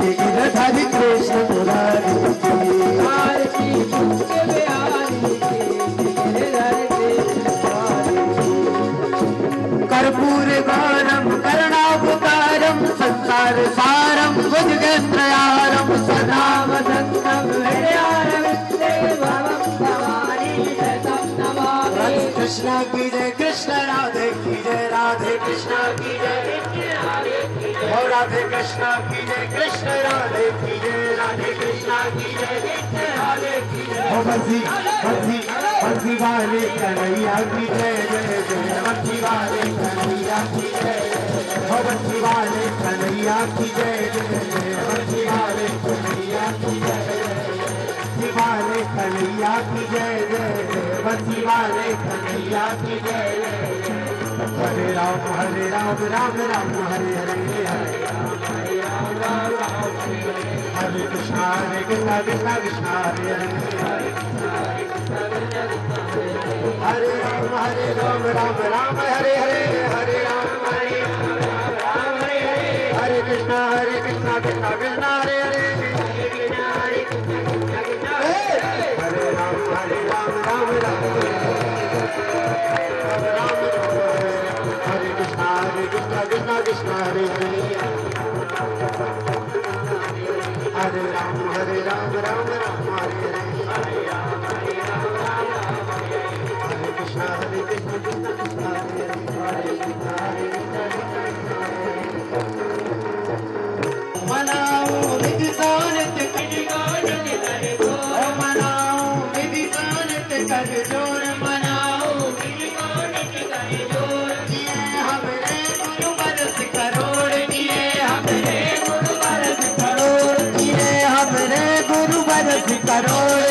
गिरधर कृष्ण मुरारी आरती कुंज बिहारी गिरधर कृष्ण कर्पूर गौरम करुणावतारम संसार सारम भुजगेन्द्रयारम सदा वदन्तं हृदयारविन्दे भवं भवानी शतं नमामि कृष्ण की जय कृष्ण राधे की जय राधे कृष्ण की जय हो राधे कृष्ण की जय कृष्ण राधे की जय राधे कृष्ण की जय राधे की जय हो बंसी बंसी बंसी वाले कन्हैया की जय जय जय बंसी वाले कन्हैया की जय हो बंसी वाले कन्हैया की जय जय जय बंसी वाले कन्हैया की जय बंसी वाले कन्हैया की जय जय जय बंसी वाले कन्हैया की जय जय हरे राम राम राम हरे हरे हरे कृष्णा कृष्णा कृष्णा हरे हरे हरे राम राम राम हरे हरे हरे राम हरे कृष्णा कृष्णा कृष्णा हरे हरे हरे राम राम राम हरे कृष्णा कृष्णा कृष्णा हरे हरे हरे राम राम हरे हरे हरे कृष्णा कृष्णा कृष्णा हरे हरे मनाओ निज सोनित करोड़